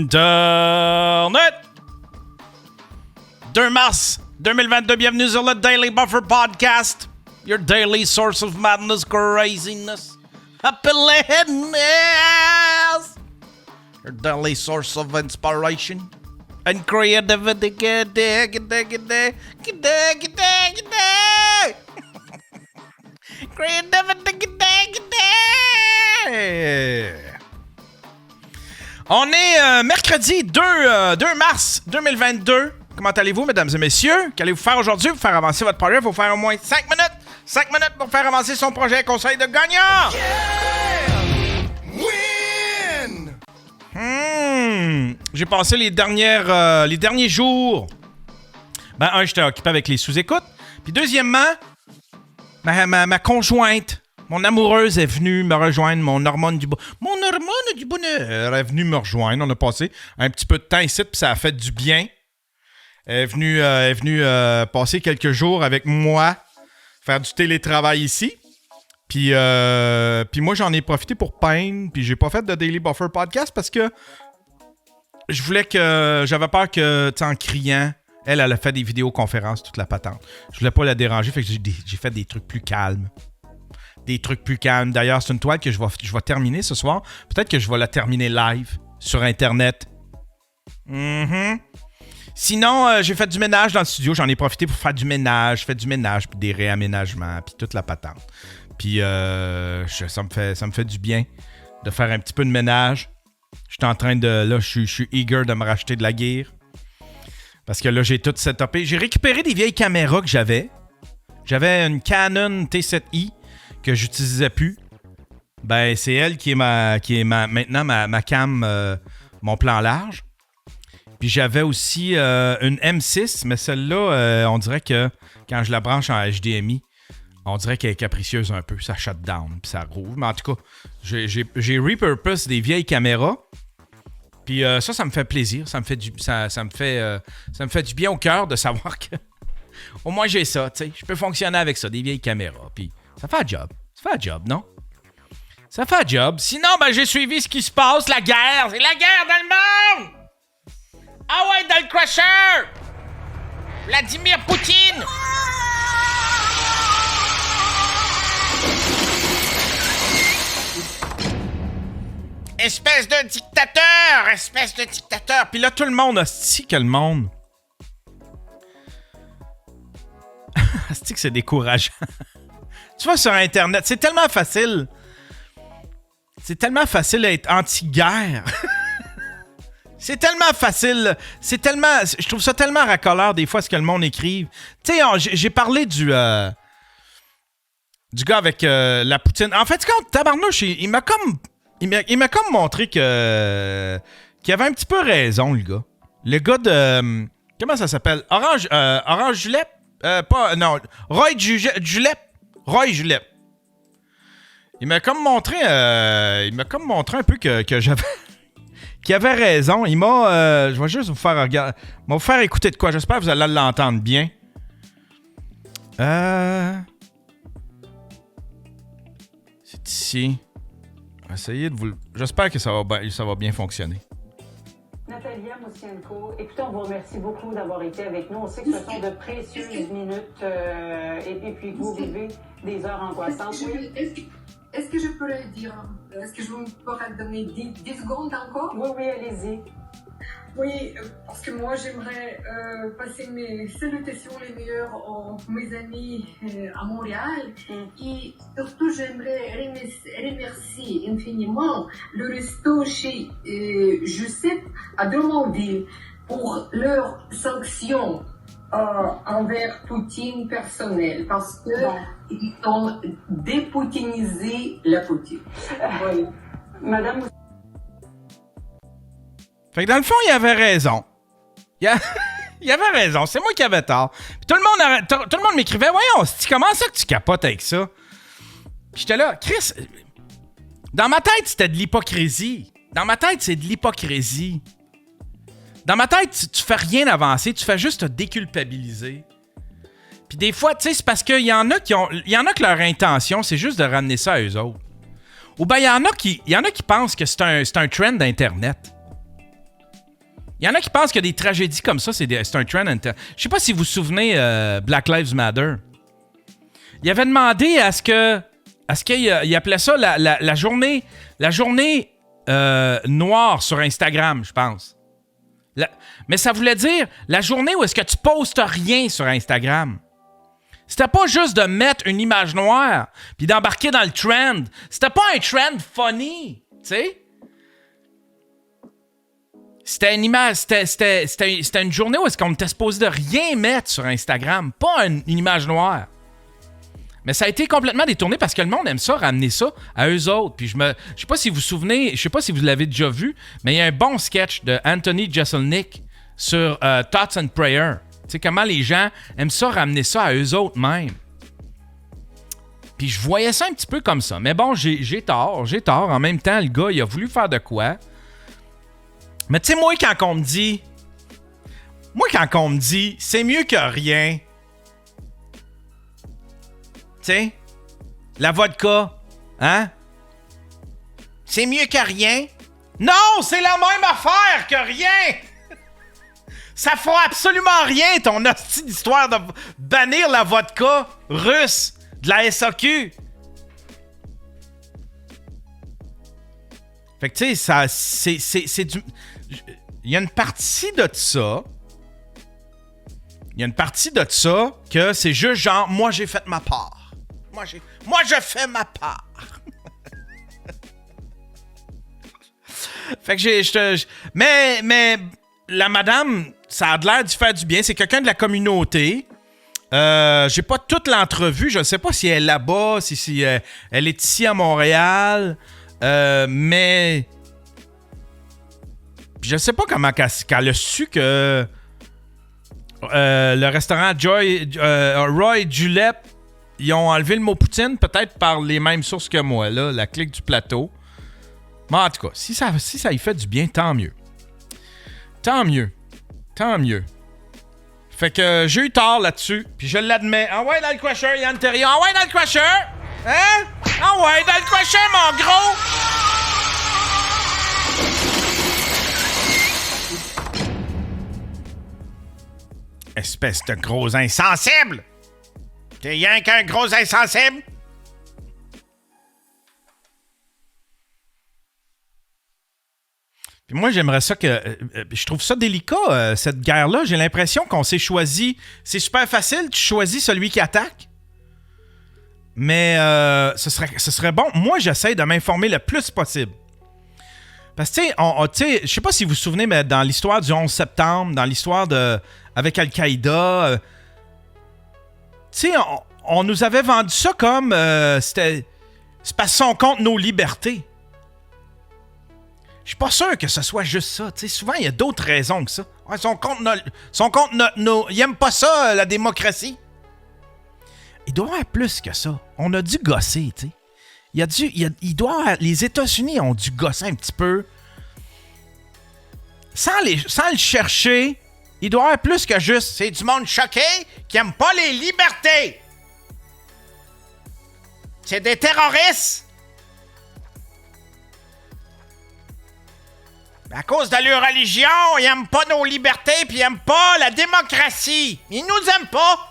Internet. 2 mars 2022, bienvenue sur le Daily Buffer Podcast. Your daily source of madness, craziness, happiness. Your daily source of inspiration and creativity. On est mercredi 2 mars 2022. Comment allez-vous, mesdames et messieurs? Qu'allez-vous faire aujourd'hui pour faire avancer votre projet? Il faut faire au moins 5 minutes. 5 minutes pour faire avancer son projet. Conseil de gagnant! Yeah! Win! J'ai passé les derniers jours. J'étais occupé avec les sous-écoutes. Puis deuxièmement, ma conjointe, mon amoureuse est venue me rejoindre. Mon hormone du bonheur est venue me rejoindre. On a passé un petit peu de temps ici, puis ça a fait du bien. Elle est venue passer quelques jours avec moi, faire du télétravail ici. Puis moi, j'en ai profité pour peindre. Puis j'ai pas fait de Daily Buffer Podcast parce que j'avais peur que, tu sais, en criant, elle a fait des vidéoconférences, toute la patente. Je voulais pas la déranger, fait que j'ai fait des trucs plus calmes. D'ailleurs, c'est une toile que je vais terminer ce soir. Peut-être que je vais la terminer live sur Internet. Sinon, j'ai fait du ménage dans le studio. J'en ai profité pour faire du ménage. Puis des réaménagements, puis toute la patente. Puis ça me fait du bien de faire un petit peu de ménage. J'étais en train de... Là, je suis eager de me racheter de la gear. Parce que là, j'ai tout setupé. J'ai récupéré des vieilles caméras que j'avais. J'avais une Canon T7i que j'utilisais plus. Ben, c'est elle qui est maintenant ma cam, mon plan large. Puis j'avais aussi une M6, mais celle-là, on dirait que quand je la branche en HDMI, on dirait qu'elle est capricieuse un peu. Ça shut down, puis ça rouvre. Mais en tout cas, j'ai repurpose des vieilles caméras. Puis ça me fait plaisir. Ça me fait du bien au cœur de savoir que au moins j'ai ça. Tu sais, je peux fonctionner avec ça, des vieilles caméras. Puis ça fait un job. Non? Ça fait un job. Sinon, j'ai suivi ce qui se passe, la guerre. C'est la guerre dans le monde! Ah ouais, dans le crusher! Vladimir Poutine! Espèce de dictateur! Puis là, tout le monde, hostie que le monde... hostie que c'est décourageant. Tu vois, sur Internet, c'est tellement facile. D'être anti-guerre. C'est tellement facile. Je trouve ça tellement racoleur des fois ce que le monde écrive. Tu sais, j'ai parlé du gars avec la poutine. En fait, quand tabarnouche, il m'a comme montré qu'il avait un petit peu raison, le gars. Le gars de comment ça s'appelle? Orange Julep? Roy Julep. Il m'a comme montré un peu que j'avais qu'il avait raison. Il m'a... je vais juste vous faire regarder. Je vais vous faire écouter de quoi. J'espère que vous allez l'entendre bien. C'est ici. Essayez de vous... J'espère que ça va bien fonctionner. Natalia Moussienko, écoutez, on vous remercie beaucoup d'avoir été avec nous. On sait que ce sont de précieuses minutes et puis que vous vivez des heures angoissantes. Est-ce que je peux le dire? Est-ce que je pourrais donner 10 secondes encore? Oui, allez-y. Oui, parce que moi, j'aimerais passer mes salutations les meilleures à mes amis à Montréal. Et surtout, j'aimerais remercier infiniment le resto chez Giuseppe à Drummondville pour leurs sanctions envers Poutine personnel, parce que ils ont dépoutinisé la Poutine. Oui. Madame... Fait que dans le fond, il avait raison. Il avait raison. C'est moi qui avais tort. Puis tout le monde m'écrivait « Voyons, comment ça que tu capotes avec ça? » Puis j'étais là, Chris, dans ma tête, c'était de l'hypocrisie. Dans ma tête, c'est de l'hypocrisie. Dans ma tête, tu fais rien avancer, tu fais juste te déculpabiliser. Puis des fois, tu sais, c'est parce qu'il y en a que leur intention, c'est juste de ramener ça à eux autres. Ou bien il y en a qui pensent que c'est un trend d'Internet. Il y en a qui pensent que des tragédies comme ça, c'est un trend. Je sais pas si vous vous souvenez Black Lives Matter. Il avait demandé à ce qu'il appelait ça la journée noire sur Instagram, je pense. Mais ça voulait dire la journée où est-ce que tu postes rien sur Instagram. C'était pas juste de mettre une image noire puis d'embarquer dans le trend. C'était pas un trend funny, tu sais. C'était une image, c'était une journée où est-ce qu'on était supposé de rien mettre sur Instagram, pas une image noire. Mais ça a été complètement détourné parce que le monde aime ça, ramener ça à eux autres. Puis je sais pas si vous vous souvenez, je sais pas si vous l'avez déjà vu, mais il y a un bon sketch de Anthony Jeselnik sur Thoughts and Prayer. Tu sais, comment les gens aiment ça, ramener ça à eux autres même. Puis je voyais ça un petit peu comme ça. Mais bon, j'ai tort. En même temps, le gars, il a voulu faire de quoi. Mais tu sais, moi, quand on me dit, c'est mieux que rien. Tu sais, la vodka, hein? C'est mieux que rien? Non, c'est la même affaire que rien! Ça fera absolument rien, ton hostie d'histoire de bannir la vodka russe de la SAQ. Fait que tu sais, ça, c'est du... Il y a une partie de ça... que c'est juste genre, moi j'ai fait ma part. Moi je fais ma part. Fait que mais la madame, ça a l'air de faire du bien. C'est quelqu'un de la communauté. J'ai pas toute l'entrevue. Je ne sais pas si elle est là-bas, si elle est ici à Montréal. Mais je sais pas comment qu'elle a su que le restaurant Roy Julep, ils ont enlevé le mot poutine, peut-être par les mêmes sources que moi, là, la clique du plateau. Mais en tout cas, si ça y fait du bien, tant mieux. Tant mieux. Fait que j'ai eu tort là-dessus, puis je l'admets. Ah ouais, dans le crusher, Yann Terrion. Ah ouais, dans le crusher! Hein? Ah ouais, dans le crusher, mon gros! Espèce de gros insensible! T'es rien qu'un gros insensible? Puis moi, j'aimerais ça que... je trouve ça délicat, cette guerre-là. J'ai l'impression qu'on s'est choisi... C'est super facile, tu choisis celui qui attaque. Mais ce serait bon. Moi, j'essaie de m'informer le plus possible. Parce que, tu sais, je sais pas si vous vous souvenez, mais dans l'histoire du 11 septembre, dans l'histoire avec Al-Qaïda, tu sais, on nous avait vendu ça comme... c'est parce qu'ils sont contre nos libertés. Je suis pas sûr que ce soit juste ça. Tu sais, souvent, il y a d'autres raisons que ça. Ouais, ils sont contre nos... Ils aiment pas ça, la démocratie. Il doit y avoir plus que ça. On a dû gosser, tu sais. Il doit avoir, les États-Unis ont dû gosser un petit peu. Sans le chercher, il doit y avoir plus que juste. C'est du monde choqué qui aime pas les libertés. C'est des terroristes. À cause de leur religion, ils aiment pas nos libertés puis ils aiment pas la démocratie. Ils nous aiment pas.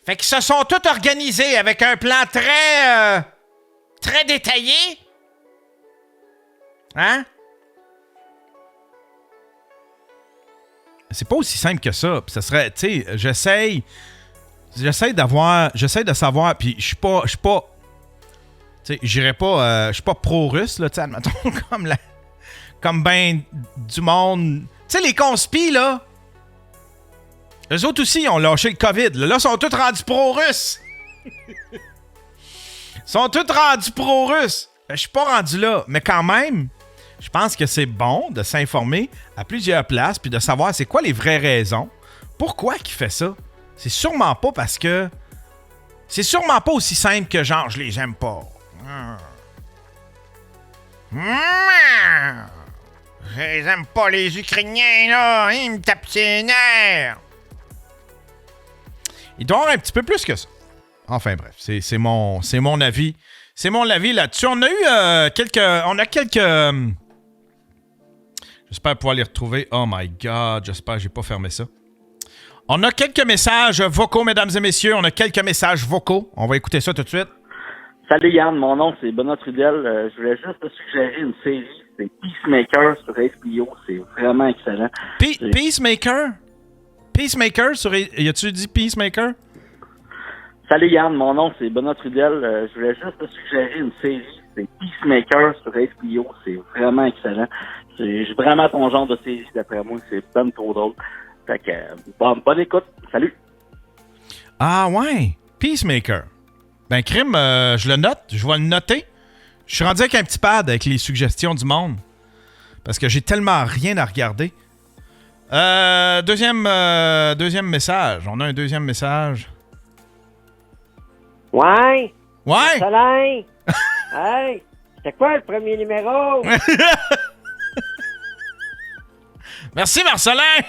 Fait qu'ils se sont tous organisés avec un plan très détaillé. Hein? C'est pas aussi simple que ça. Puis ça serait, tu sais, j'essaie de savoir, puis je suis pas, tu sais, j'irais pas, je suis pas pro-russe, là, tu sais, admettons, comme ben du monde. Tu sais, les conspis, là, eux autres aussi, ils ont lâché le COVID. Là, ils sont tous rendus pro-russes. Ils sont tous rendus pro-russes. Je suis pas rendu là. Mais quand même, je pense que c'est bon de s'informer à plusieurs places puis de savoir c'est quoi les vraies raisons. Pourquoi qu'il fait ça? C'est sûrement pas parce que... C'est sûrement pas aussi simple que genre, je les aime pas. Je les aime pas, les Ukrainiens, là. Ils me tapent ses nerfs. Il doit y avoir un petit peu plus que ça. Enfin bref, c'est mon avis. C'est mon avis là-dessus. On a eu quelques J'espère pouvoir les retrouver. Oh my God, j'espère que j'ai pas fermé ça. On a quelques messages vocaux, mesdames et messieurs. On a quelques messages vocaux. On va écouter ça tout de suite. Salut Yann, mon nom c'est Benoît Trudel. Je voulais juste te suggérer une série, c'est Peacemaker sur HBO. C'est vraiment excellent. Peacemaker? Peacemaker sur... Y a-tu dit Peacemaker? Salut Yann, mon nom c'est Benoît Trudel. Je voulais juste te suggérer une série, c'est Peacemaker sur HBO. C'est vraiment excellent. C'est vraiment ton genre de série, d'après moi. C'est ben trop drôle. Fait que, bonne écoute. Salut. Ah ouais, Peacemaker. Ben crime, je le note, je vais le noter. Je suis rendu avec un petit pad avec les suggestions du monde. Parce que j'ai tellement rien à regarder. Deuxième message. On a un deuxième message. Ouais. Ouais. Marcelin. Hey, c'était quoi le premier numéro? Merci Marcelin.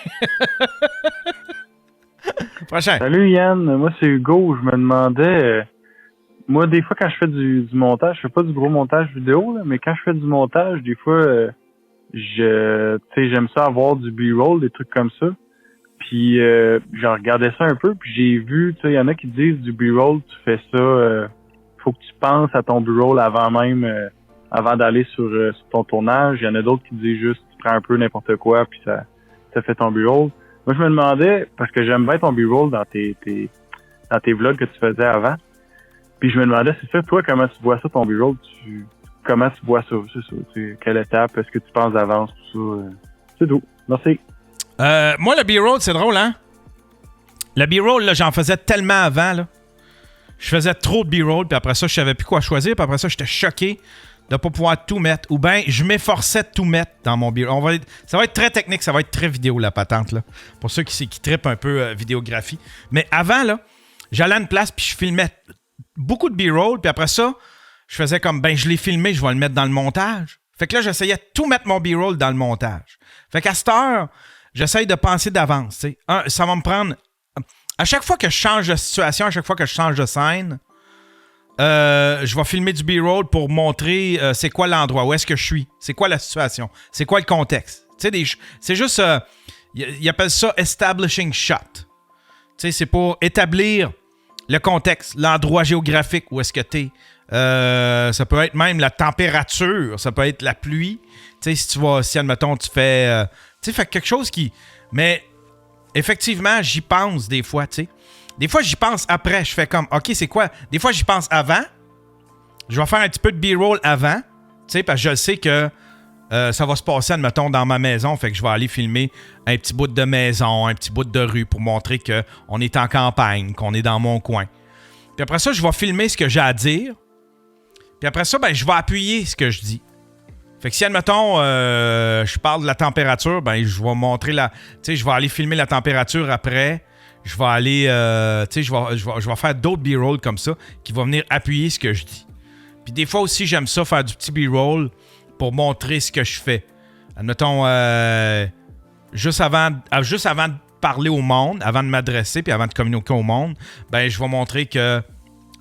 Prochain. Salut Yann, moi c'est Hugo. Je me demandais, moi des fois quand je fais du montage, je fais pas du gros montage vidéo, là, mais quand je fais du montage, des fois, j'aime ça avoir du B-roll, des trucs comme ça. Puis je regardais ça un peu, puis j'ai vu, tu sais, il y en a qui disent du B-roll, tu fais ça, faut que tu penses à ton B-roll avant même, avant d'aller sur ton tournage. Il y en a d'autres qui disent juste, tu prends un peu n'importe quoi, puis ça fait ton B-roll. Moi, je me demandais, parce que j'aime bien ton B-roll dans tes vlogs que tu faisais avant. Puis je me demandais, c'est ça, toi, comment tu vois ça, ton B-roll? Comment tu vois ça? C'est ça, quelle étape? Est-ce que tu penses d'avance, tout ça? C'est tout. Merci. Moi, le B-roll, c'est drôle, hein? Le B-roll, là, j'en faisais tellement avant, là. Je faisais trop de B-roll, puis après ça, je savais plus quoi choisir, puis après ça, j'étais choqué de pas pouvoir tout mettre. Ou bien, je m'efforçais de tout mettre dans mon B-roll. Ça va être très technique, ça va être très vidéo, la patente, là. Pour ceux qui trippent un peu vidéographie. Mais avant, là, j'allais à une place, puis je filmais beaucoup de B-roll, puis après ça, je faisais comme, ben, je l'ai filmé, je vais le mettre dans le montage. Fait que là, j'essayais de tout mettre mon B-roll dans le montage. Fait qu'à cette heure, j'essaye de penser d'avance, tu sais. Ça va me prendre... À chaque fois que je change de situation, à chaque fois que je change de scène, je vais filmer du B-roll pour montrer c'est quoi l'endroit, où est-ce que je suis, c'est quoi la situation, c'est quoi le contexte. Tu sais, c'est juste... ils appellent ça « establishing shot ». Tu sais, c'est pour établir le contexte, l'endroit géographique où est-ce que t'es. Ça peut être même la température, ça peut être la pluie. Tu sais, si admettons, tu fais... tu sais, fait quelque chose qui... Mais effectivement, j'y pense des fois, tu sais. Des fois, j'y pense après. Je fais comme, OK, c'est quoi? Des fois, j'y pense avant. Je vais faire un petit peu de B-roll avant, tu sais, parce que je sais que ça va se passer, admettons, dans ma maison. Fait que je vais aller filmer un petit bout de maison, un petit bout de rue pour montrer qu'on est en campagne, qu'on est dans mon coin. Puis après ça, je vais filmer ce que j'ai à dire. Puis après ça, ben, je vais appuyer ce que je dis. Fait que si, admettons, je parle de la température, ben, je vais montrer la... Tu sais, je vais aller filmer la température après. Je vais aller... tu sais, je vais faire d'autres B-roll comme ça qui vont venir appuyer ce que je dis. Puis des fois aussi, j'aime ça, faire du petit B-roll pour montrer ce que je fais. Admettons, juste avant de parler au monde, avant de m'adresser, puis avant de communiquer au monde, ben, je vais montrer que...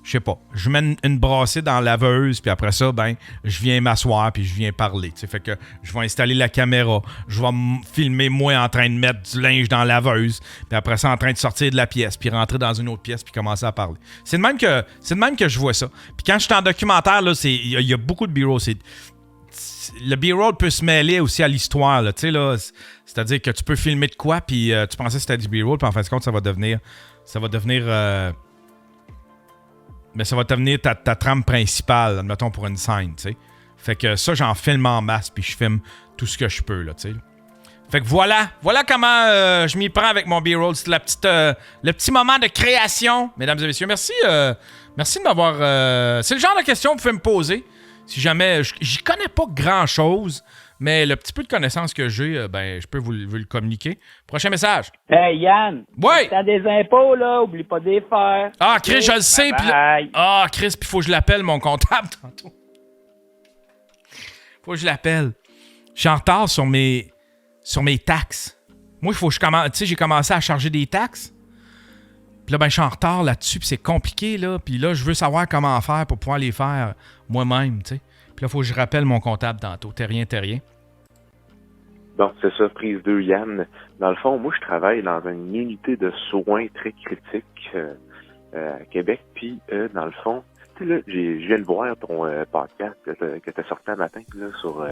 Je sais pas, je mets une brassée dans la laveuse, puis après ça, ben, je viens m'asseoir, puis je viens parler. T'sais. Fait que je vais installer la caméra, je vais filmer moi en train de mettre du linge dans la laveuse, puis après ça, en train de sortir de la pièce, puis rentrer dans une autre pièce, puis commencer à parler. C'est de même que je vois ça. Puis quand je suis en documentaire, là, il y a beaucoup de B-roll. Le B-roll peut se mêler aussi à l'histoire, là, là, c'est-à-dire que tu peux filmer de quoi, puis tu pensais que c'était du B-roll, puis en fin de compte, ça va devenir mais ça va devenir ta trame principale, admettons, pour une scène, tu sais. Fait que ça, j'en filme en masse, puis je filme tout ce que je peux, là, tu sais. Fait que voilà comment je m'y prends avec mon B-roll. C'est le petit moment de création, mesdames et messieurs. Merci de m'avoir... c'est le genre de question que vous pouvez me poser. Si jamais... J'y connais pas grand-chose, mais le petit peu de connaissances que j'ai, ben, je peux vous le communiquer. Prochain message. Hey Yann, ouais. T'as des impôts, là, oublie pas de les faire. Ah, Chris, je le sais. Chris, puis faut que je l'appelle, mon comptable, tantôt. Faut que je l'appelle. Je suis en retard sur mes taxes. Moi, il faut que je commence... Tu sais, j'ai commencé à charger des taxes. Puis là, ben, je suis en retard là-dessus, puis c'est compliqué, là. Puis là, je veux savoir comment faire pour pouvoir les faire moi-même, tu sais. Puis là, il faut que je rappelle mon comptable tantôt. T'es rien. Bon, c'est ça, prise 2, Yann. Dans le fond, moi, je travaille dans une unité de soins très critique à Québec. Puis, dans le fond, tu sais, là, je viens de voir ton podcast que tu as sorti un matin là, sur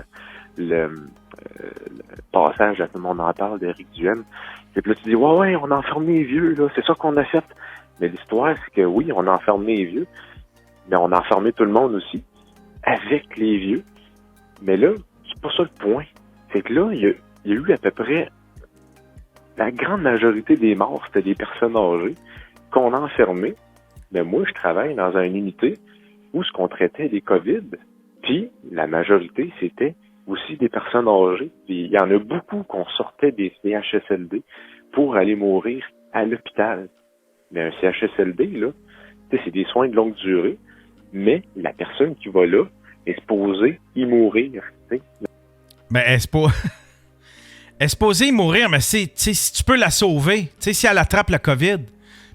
le passage à Tout le monde en parle d'Éric Duhaime. Et puis là, tu dis, ouais, on a enfermé les vieux, là, c'est ça qu'on a fait. Mais l'histoire, c'est que oui, on a enfermé les vieux, mais on a enfermé tout le monde aussi, avec les vieux. Mais là, c'est pas ça le point. C'est que là, il y a eu à peu près la grande majorité des morts, c'était des personnes âgées qu'on a enfermées. Mais moi, je travaille dans une unité où ce qu'on traitait des COVID, puis la majorité, c'était aussi des personnes âgées. Puis il y en a beaucoup qu'on sortait des CHSLD pour aller mourir à l'hôpital. Mais un CHSLD, là, c'est des soins de longue durée, mais la personne qui va là est supposée y mourir. T'sais. Ben, elle est supposée y mourir, mais si tu peux la sauver, si elle attrape la COVID,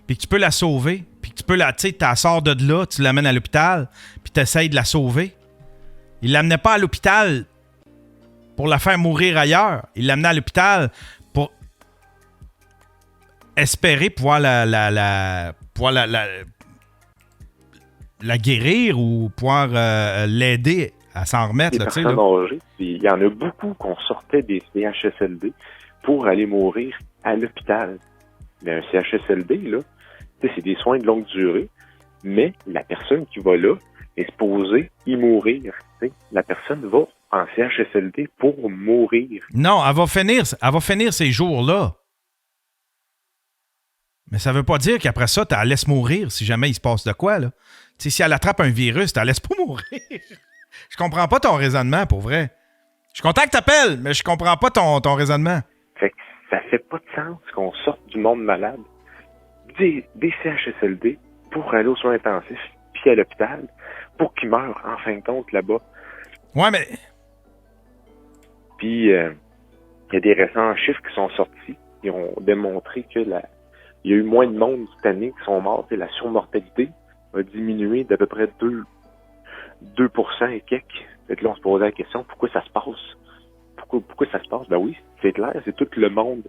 puis que tu peux la sauver, puis que tu peux tu la sors de là, tu l'amènes à l'hôpital, puis tu essaies de la sauver. Il l'amenait pas à l'hôpital pour la faire mourir ailleurs. Il l'amenait à l'hôpital pour espérer pouvoir la guérir ou pouvoir l'aider à s'en remettre. Des personnes âgées, puis il y en a beaucoup qu'on sortait des CHSLD pour aller mourir à l'hôpital. Mais un CHSLD, là, c'est des soins de longue durée, mais la personne qui va là est supposée y mourir. T'sais. La personne va en CHSLD pour mourir. Non, elle va finir ces jours-là. Mais ça veut pas dire qu'après ça, tu la laisses mourir si jamais il se passe de quoi, là. T'sais, si elle attrape un virus, tu la laisses pas mourir. Je comprends pas ton raisonnement, pour vrai. Je suis content que t'appelles, mais je comprends pas ton raisonnement. Fait que ça fait pas de sens qu'on sorte du monde malade des CHSLD pour aller aux soins intensifs puis à l'hôpital pour qu'ils meurent en fin de compte là-bas. Ouais, mais... Puis, il y a des récents chiffres qui sont sortis. Ils ont démontré que il y a eu moins de monde cette année qui sont morts. Et la surmortalité a diminué d'à peu près 2% et quelques. Fait que là, on se posait la question, pourquoi ça se passe? Pourquoi ça se passe? Ben oui, c'est clair, c'est tout le monde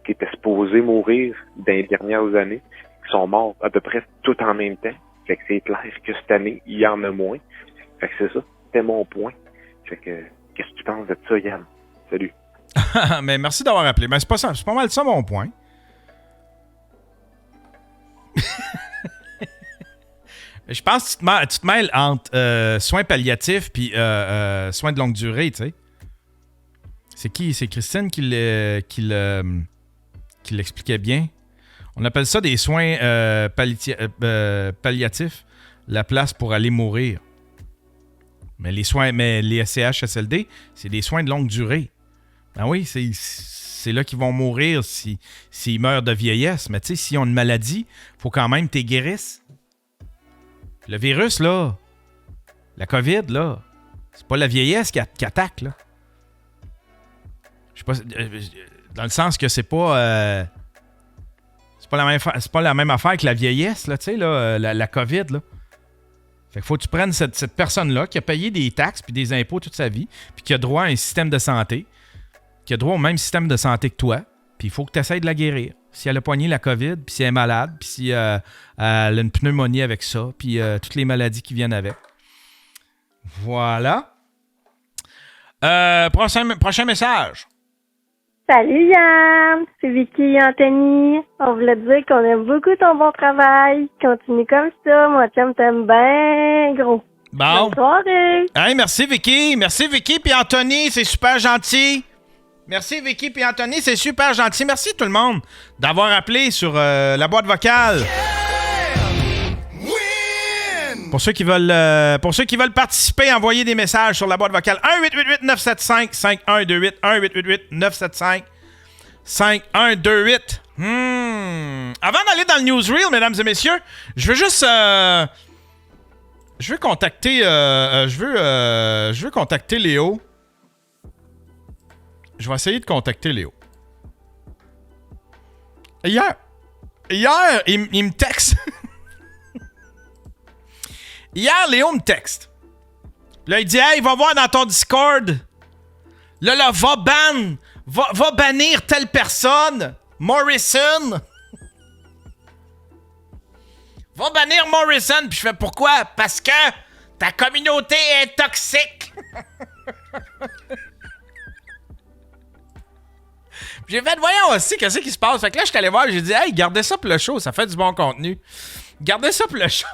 qui était supposé mourir dans les dernières années, qui sont morts à peu près tout en même temps. Fait que c'est clair que cette année, il y en a moins. Fait que c'est ça, c'était mon point. Fait que, qu'est-ce que tu penses de ça, Yann? Salut. Mais merci d'avoir appelé. Mais c'est pas ça, c'est pas mal ça mon point. Je pense que tu te mêles entre soins palliatifs puis soins de longue durée, tu sais. C'est qui? C'est Christine qui l'expliquait bien. On appelle ça des soins palliatifs, la place pour aller mourir. Mais les CHSLD, c'est des soins de longue durée. Ben oui, c'est là qu'ils vont mourir s'ils meurent de vieillesse. Mais tu sais, s'ils ont une maladie, il faut quand même que tu les guérisses. Le virus, là, la COVID, là, c'est pas la vieillesse qui attaque, là. Je sais pas, dans le sens que c'est pas la même affaire que la vieillesse, là, tu sais, là, la COVID, là. Fait qu'il faut que tu prennes cette personne-là qui a payé des taxes puis des impôts toute sa vie, puis qui a droit à un système de santé, qui a droit au même système de santé que toi, puis il faut que tu essaies de la guérir. Si elle a poigné la COVID, puis si elle est malade, puis si elle a une pneumonie avec ça, puis toutes les maladies qui viennent avec. Voilà. Prochain message. Salut Yann, c'est Vicky et Anthony. On voulait te dire qu'on aime beaucoup ton bon travail. Continue comme ça, moi chum t'aime bien gros. Bon. Bonne soirée. Hey, merci Vicky puis Anthony, c'est super gentil. Merci Vicky puis Anthony, c'est super gentil. Merci tout le monde d'avoir appelé sur la boîte vocale. Pour ceux qui veulent participer, envoyez des messages sur la boîte vocale 1-888-975-5128 1-888-975-5128. Avant d'aller dans le newsreel, mesdames et messieurs, je veux juste je veux contacter Léo. Je vais essayer de contacter Léo. Hier, il me texte. Hier, Léo me texte. Là, il dit « Hey, va voir dans ton Discord. Là, va ban Va bannir telle personne. Morrison. Va bannir Morrison. Puis je fais pourquoi? Parce que ta communauté est toxique. J'ai fait, voyons aussi, qu'est-ce qui se passe? Fait que là, je suis allé voir, j'ai dit, hey, gardez ça pour le show, ça fait du bon contenu. Gardez ça pour le show.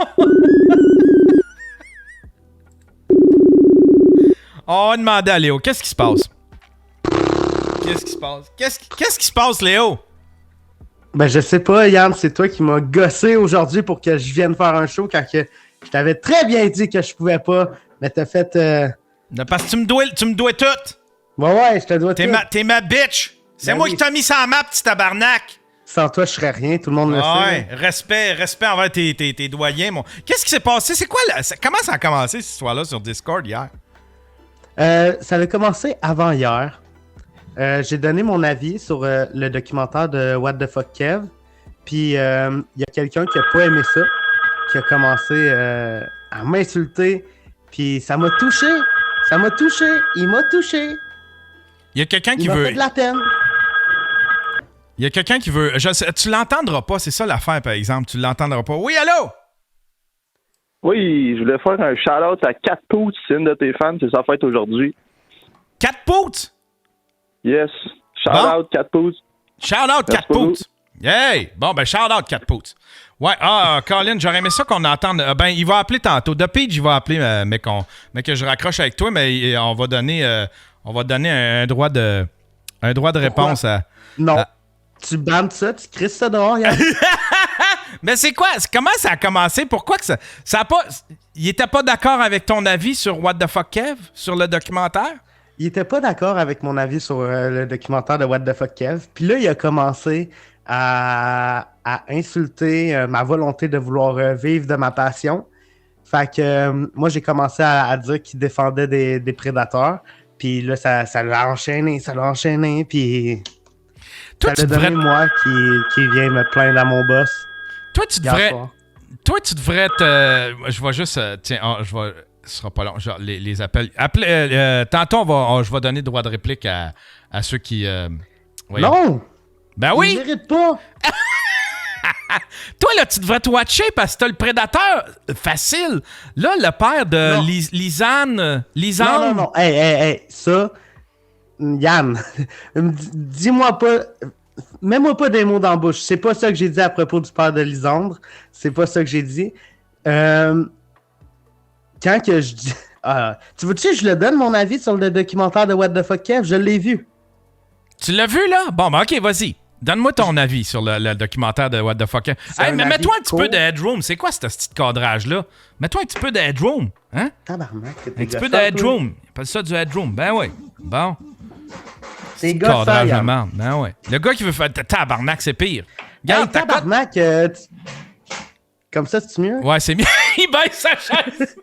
On va demander à Léo, qu'est-ce qui se passe? Qu'est-ce qui se passe? Qu'est-ce qui se passe, Léo? Ben, je sais pas, Yann, c'est toi qui m'as gossé aujourd'hui pour que je vienne faire un show quand que je t'avais très bien dit que je pouvais pas, mais t'as fait... Parce que tu me dois tout. Ouais, je te dois tout. T'es ma bitch. C'est Ben moi oui. qui t'ai mis ça en map, petit tabarnak. Sans toi, je serais rien, tout le monde le Ouais, sait. respect envers tes doyens. Qu'est-ce qui s'est passé? C'est quoi comment ça a commencé, cette histoire-là, sur Discord hier? Ça a commencé avant hier. J'ai donné mon avis sur le documentaire de What the Fuck Kev. Puis il y a quelqu'un qui a pas aimé ça, qui a commencé à m'insulter. Puis ça m'a touché. Ça m'a touché. Il m'a touché. Il y a quelqu'un qui Il m'a veut... fait de la peine. Il y a quelqu'un qui veut... tu l'entendras pas, c'est ça l'affaire, par exemple. Tu l'entendras pas. Oui, allô? Oui, je voulais faire un shout-out à Cat Poots, c'est une de tes fans, c'est sa fête aujourd'hui. Cat Poots? Yes. Shout-out Cat Poots. Shout-out Cat Poots. Hey! Bon, ben shout-out Cat Poots. Ouais, Colin, j'aurais aimé ça qu'on entende... ben, il va appeler tantôt. De Page, il va appeler, mais que je raccroche avec toi, mais on va donner un droit de réponse à... Non. Tu bandes ça, tu crisses ça dehors, Yann. Mais c'est quoi? Comment ça a commencé? Pourquoi que ça a pas... Il était pas d'accord avec ton avis sur What the Fuck Kev? Sur le documentaire? Il était pas d'accord avec mon avis sur le documentaire de What the Fuck Kev. Puis là, il a commencé à insulter ma volonté de vouloir vivre de ma passion. Fait que moi, j'ai commencé à dire qu'il défendait des prédateurs. Puis là, ça l'a enchaîné, puis... Toi, ça l'a donné moi qui vient me plaindre à mon boss. Toi, tu devrais te... Je vais juste... ce sera pas long. Genre, les appels... tantôt, je vais donner droit de réplique à ceux qui... Non! Ben oui! Je mérite pas! Toi, là, tu devrais te watcher parce que t'as le prédateur facile. Là, le père de Lisanne... Non. Hey, ça... Yann, dis-moi pas... Mets-moi pas des mots dans la bouche. C'est pas ça que j'ai dit à propos du père de Lisandre. C'est pas ça que j'ai dit. Quand que je dis... tu veux-tu que je le donne, mon avis, sur le documentaire de What the Fuck Kev? Je l'ai vu. Tu l'as vu, là? Bon, ben OK, vas-y. Donne-moi ton avis sur le documentaire de What the Fuck. Hey, mais mets-toi un petit peu de headroom. C'est quoi ce petit cadrage-là? Mets-toi un petit peu de headroom. Hein? Tabarnak. Un petit peu de headroom. Appelle ça du headroom. Ben oui. Bon. C'est cadrage de merde. Ben oui. Le gars qui veut faire tabarnak, c'est pire. Regarde, tabarnak, comme ça, c'est mieux? Ouais, c'est mieux. Il baisse sa chaise.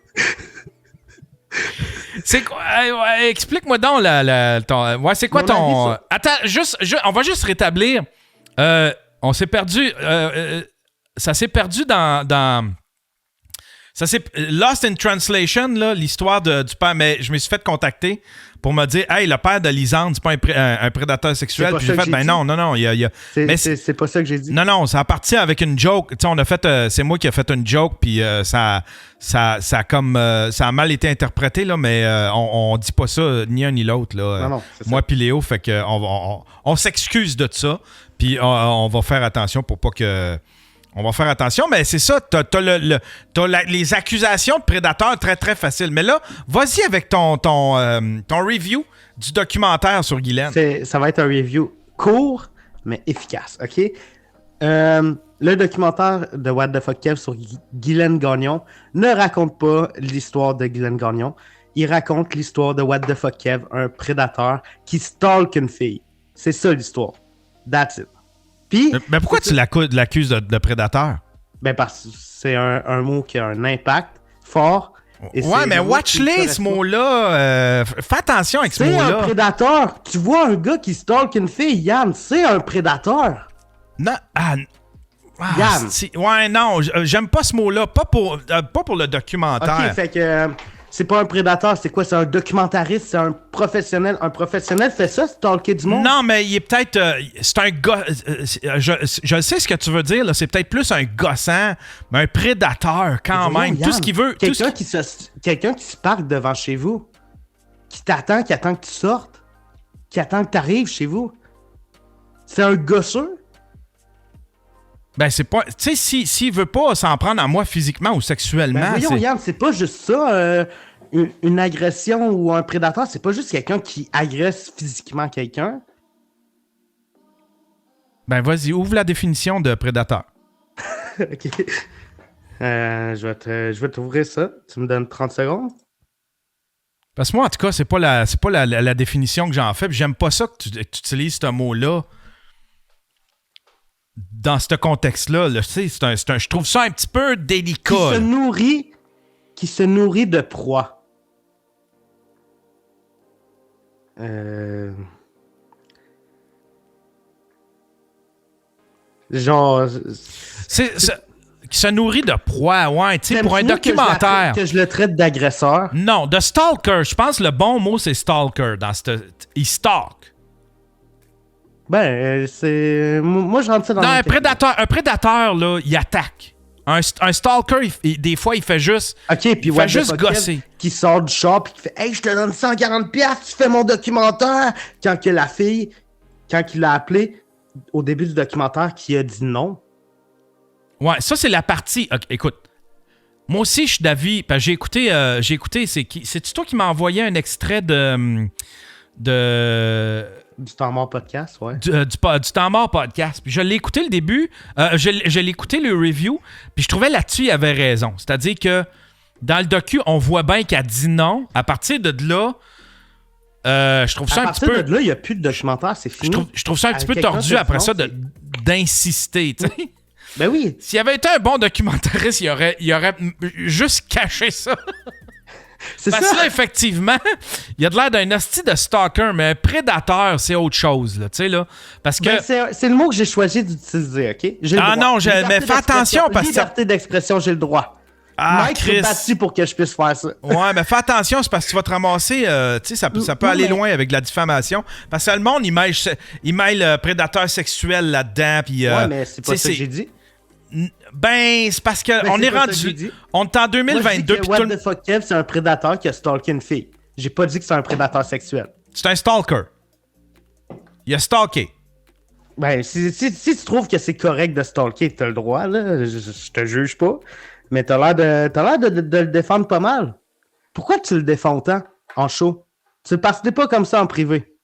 C'est quoi? Explique-moi donc c'est quoi ton... Attends, on va juste rétablir. On s'est perdu... ça s'est perdu dans... Ça s'est... Lost in Translation, là, l'histoire du père. Mais je me suis fait contacter pour me dire, hey, le père de Lisandre, c'est pas un prédateur sexuel. Puis j'ai fait, ben non. C'est pas ça que j'ai dit. Non, ça a parti avec une joke. Tu sais, on a fait, c'est moi qui ai fait une joke, puis ça a mal été interprété, là, mais on dit pas ça ni un ni l'autre, là. Non, moi puis Léo, fait que on s'excuse de ça, puis on va faire attention pour pas que... On va faire attention, mais c'est ça, t'as les accusations de prédateurs très, très faciles. Mais là, vas-y avec ton review du documentaire sur Guylaine. Ça va être un review court, mais efficace, OK? Le documentaire de What the Fuck Kev sur Guylaine Gagnon ne raconte pas l'histoire de Guylaine Gagnon. Il raconte l'histoire de What the Fuck Kev, un prédateur qui stalk une fille. C'est ça l'histoire. That's it. Puis, mais pourquoi tu l'accuses de prédateur? Ben parce que c'est un mot qui a un impact fort. Ouais, mais watch-les, ce mot-là. Fais attention avec ce mot-là. C'est un prédateur. Tu vois un gars qui stalk une fille, Yann, c'est un prédateur. Non, Yann. Ouais, non, j'aime pas ce mot-là. Pas pour le documentaire. Ok, fait que C'est pas un prédateur, c'est quoi? C'est un documentariste, c'est un professionnel. Un professionnel fait ça, stalker du monde? Non, mais il est peut-être... c'est un gars... je sais ce que tu veux dire, là. C'est peut-être plus un gossant, mais un prédateur quand même. Yann, tout ce qu'il veut... Quelqu'un qui se parque devant chez vous, qui attend que tu sortes, qui attend que tu arrives chez vous. C'est un gosseux? Ben, c'est pas... Tu sais, s'il veut pas s'en prendre à moi physiquement ou sexuellement... Ben voyons, Yann, c'est pas juste ça, une agression ou un prédateur, c'est pas juste quelqu'un qui agresse physiquement quelqu'un. Ben, vas-y, ouvre la définition de prédateur. OK. Je vais t'ouvrir ça. Tu me donnes 30 secondes? Parce que moi, en tout cas, c'est pas la définition que j'en fais. Puis j'aime pas ça que tu utilises ce mot-là dans ce contexte-là. Là, tu sais, je trouve ça un petit peu délicat. Qui se nourrit de proie. Genre... Qui se nourrit de proie, ouais, tu sais, pour un documentaire. Que je le traite d'agresseur? Non, de stalker. Je pense que le bon mot, c'est stalker. Il stalk. Ben, c'est... Moi, je rentre ça dans... Non, un prédateur, là, il attaque. Un stalker, des fois, il fait juste... OK, puis il fait juste gosser. Qui sort du shop et qui fait « Hey, je te donne 140$, tu fais mon documentaire! » Quand que la fille, quand il l'a appelé au début du documentaire, qui a dit non. Ouais, ça, c'est la partie... Okay, écoute, moi aussi, je suis d'avis... Parce que j'ai écouté... C'est-tu toi qui m'as envoyé un extrait de... Du Temps Mort Podcast, ouais. Du Temps Mort Podcast. Puis je l'ai écouté le début. Je l'ai écouté le review. Puis je trouvais là-dessus, il avait raison. C'est-à-dire que dans le docu, on voit bien qu'elle dit non. À partir de là... je trouve ça un petit peu... À partir de là, il n'y a plus de documentaire, c'est fini. Je trouve ça un petit peu tordu après ça d'insister, tu sais. Ben oui. S'il avait été un bon documentariste, il aurait juste caché ça. C'est Parce ça. que là, effectivement, il a de l'air d'un hostie de stalker, mais un prédateur, c'est autre chose, là, tu sais, là. Parce que... Ben, c'est le mot que j'ai choisi d'utiliser, OK? Mais fais attention parce que... Liberté d'expression, j'ai le droit. Mike s'est battu pour que je puisse faire ça. Ouais, mais fais attention, c'est parce que tu vas te ramasser, tu sais, ça peut aller loin avec la diffamation. Parce que le monde, il mêle prédateur sexuel là-dedans, puis... ouais, mais c'est pas ça que j'ai dit. Ben, c'est parce qu'on est rendu... On est en 2022, puis What the fuck, Kev, c'est un prédateur qui a stalké une fille. J'ai pas dit que c'est un prédateur sexuel. C'est un stalker. Il a stalké. Ben, si tu trouves que c'est correct de stalker, t'as le droit, là. Je te juge pas. Mais t'as l'air de le défendre pas mal. Pourquoi tu le défends autant en show? C'est parce que t'es pas comme ça en privé.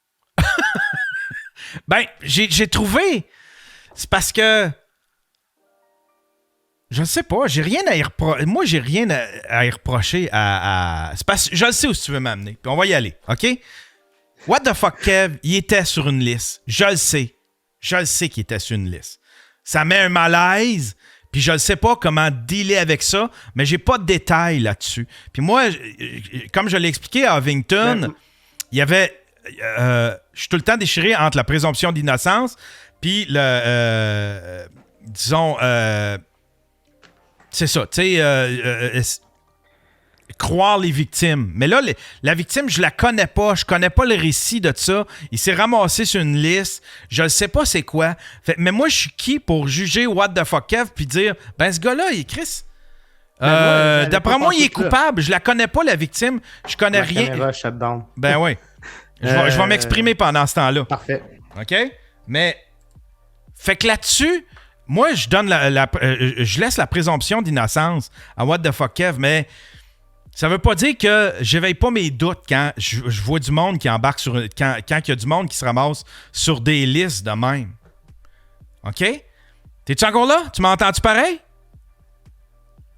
Ben, j'ai trouvé... C'est parce que... Je sais pas, j'ai rien à y reprocher. Moi, j'ai rien à y reprocher à... C'est parce que je le sais où tu veux m'amener. Puis on va y aller, OK? What the fuck, Kev, il était sur une liste. Je le sais. Je le sais qu'il était sur une liste. Ça met un malaise, puis je ne sais pas comment dealer avec ça, mais j'ai pas de détails là-dessus. Puis moi, comme je l'ai expliqué à Ovington, il y avait... je suis tout le temps déchiré entre la présomption d'innocence puis le... disons... c'est ça, tu sais... croire les victimes. Mais là, la victime, je la connais pas. Je connais pas le récit de ça. Il s'est ramassé sur une liste. Je ne sais pas c'est quoi. Mais moi, je suis qui pour juger What the fuck Kev puis dire, ben ce gars-là, il est Chris. D'après moi, il est coupable. Je la connais pas, la victime. Je connais rien. Caméra shutdown. Ben oui. Je vais m'exprimer pendant ce temps-là. Parfait. OK? Mais, fait que là-dessus, moi, je donne je laisse la présomption d'innocence à What the fuck Kev, mais ça veut pas dire que j'éveille pas mes doutes quand je vois du monde qui embarque sur... Quand il y a du monde qui se ramasse sur des listes de même. OK? T'es-tu encore là? Tu m'as entendu pareil?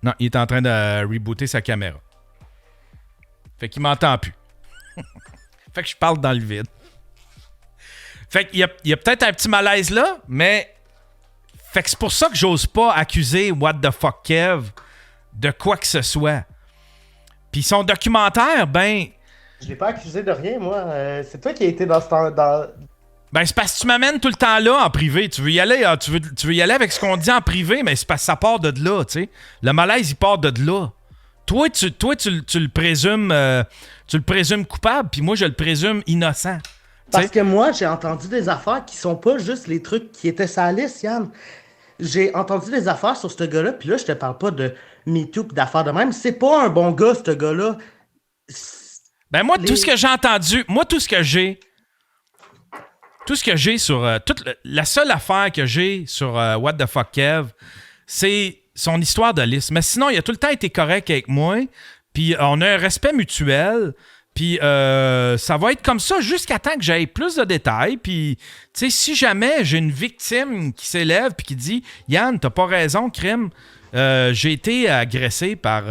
Non, il est en train de rebooter sa caméra. Fait qu'il m'entend plus. Fait que je parle dans le vide. Fait qu'il y a peut-être un petit malaise là, mais... Fait que c'est pour ça que j'ose pas accuser What the fuck Kev de quoi que ce soit. Puis son documentaire, ben... Je l'ai pas accusé de rien, moi. C'est toi qui as été dans ce temps... Ben, c'est parce que tu m'amènes tout le temps là en privé. Tu veux y aller, tu veux y aller avec ce qu'on dit en privé, mais c'est parce que ça part de là, tu sais. Le malaise, il part de là. Toi, tu le présumes coupable, puis moi, je le présume innocent. Parce que moi, j'ai entendu des affaires qui sont pas juste les trucs qui étaient sur la liste, Yann. J'ai entendu des affaires sur ce gars-là, puis là, je te parle pas de MeToo pis d'affaires de même. C'est pas un bon gars, ce gars-là. Ben moi, tout ce que j'ai entendu, tout ce que j'ai sur... la seule affaire que j'ai sur What the Fuck Kev, c'est son histoire de liste. Mais sinon, il a tout le temps été correct avec moi, puis on a un respect mutuel, puis ça va être comme ça jusqu'à temps que j'aille plus de détails, puis tu sais, si jamais j'ai une victime qui s'élève puis qui dit « Yann, t'as pas raison, crime. J'ai été agressé par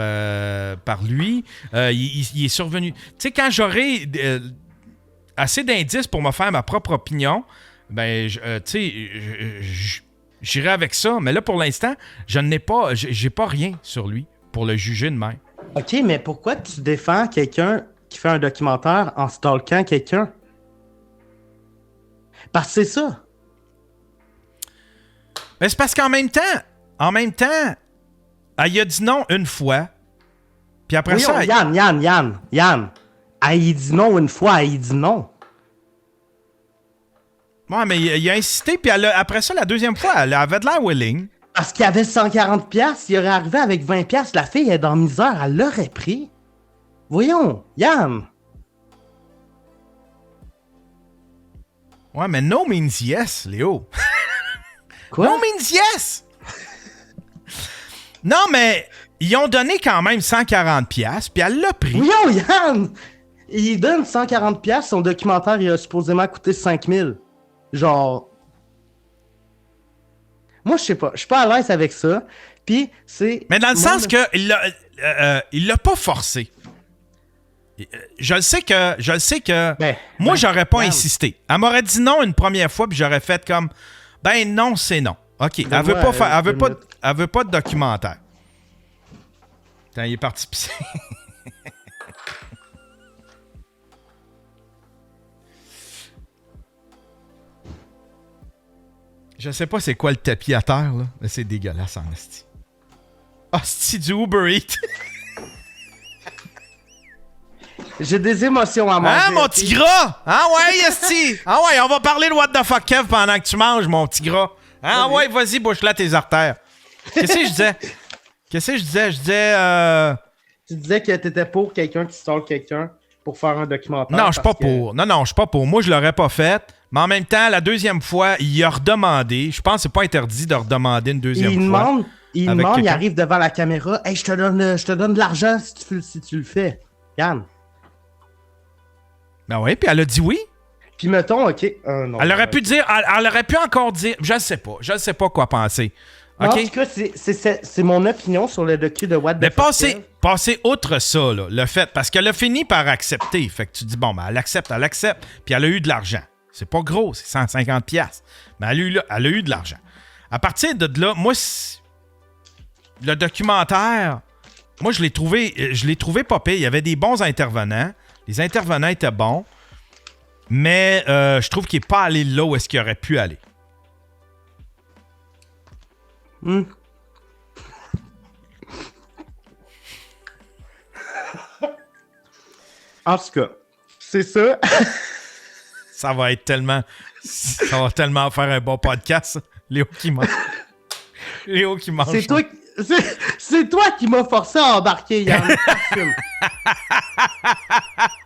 lui. Il est survenu. » Tu sais, quand j'aurai assez d'indices pour me faire ma propre opinion, ben, tu sais, j'irai avec ça. Mais là, pour l'instant, j'ai pas rien sur lui pour le juger de même. OK, mais pourquoi tu défends quelqu'un qui fait un documentaire en stalkant quelqu'un? Parce que c'est ça. Ben, c'est parce qu'en même temps, il a dit non une fois. Puis après ça... Yann. Il dit non une fois, il dit non. Ouais, mais il a insisté, puis après ça, la deuxième fois, elle avait de l'air willing. Parce qu'il y avait 140$, il aurait arrivé avec 20$, la fille est dans misère, elle l'aurait pris. Voyons, Yann. Ouais, mais no means yes, Léo. Quoi? No means yes! Non, mais ils ont donné quand même 140$, puis elle l'a pris. Voyons, Yann! Il donne 140$, son documentaire, il a supposément coûté 5000$. Genre... Moi, je sais pas. Je suis pas à l'aise avec ça. Puis, c'est... Mais dans le sens que il l'a pas forcé. Je le sais que moi, j'aurais pas insisté. Elle m'aurait dit non une première fois, puis j'aurais fait comme... Ben non, c'est non. OK, elle veut pas faire... Elle veut pas de documentaire. Attends, il est parti pisser. Je sais pas c'est quoi le tapis à terre, là. Mais c'est dégueulasse en esti. Esti du Uber Eats. J'ai des émotions à manger. Ah, mon petit gras! Ah ouais, esti! Ah ouais, on va parler de What the Fuck Kev pendant que tu manges, mon petit gras. Ah ouais, vas-y, bouche-là tes artères. Qu'est-ce que je disais? Je disais... Tu disais que t'étais pour quelqu'un qui stalk quelqu'un pour faire un documentaire. Non, je suis pas pour. Non, je suis pas pour. Moi, je l'aurais pas fait. Mais en même temps, la deuxième fois, il a redemandé. Je pense que c'est pas interdit de redemander une deuxième fois. Il arrive devant la caméra. Hey, je te donne de l'argent si tu le fais. Yann. Ben oui, puis elle a dit oui. Puis mettons, OK. Non, elle aurait pu dire, elle aurait pu encore dire, je sais pas quoi penser. Okay? Okay? En tout cas, c'est mon opinion sur le docu de What the Fuck. Mais passez outre ça, là, le fait, parce qu'elle a fini par accepter. Fait que tu dis, bon, ben, elle accepte, puis elle a eu de l'argent. C'est pas gros, c'est 150$. Mais elle a eu de l'argent. À partir de là, moi, le documentaire, moi, je l'ai trouvé pas pire. Il y avait des bons intervenants. Les intervenants étaient bons. Mais je trouve qu'il n'est pas allé là où est-ce qu'il aurait pu aller. En tout cas, c'est ça. Ça va tellement faire un bon podcast. Léo qui mange. C'est toi qui m'as forcé à embarquer, Yann.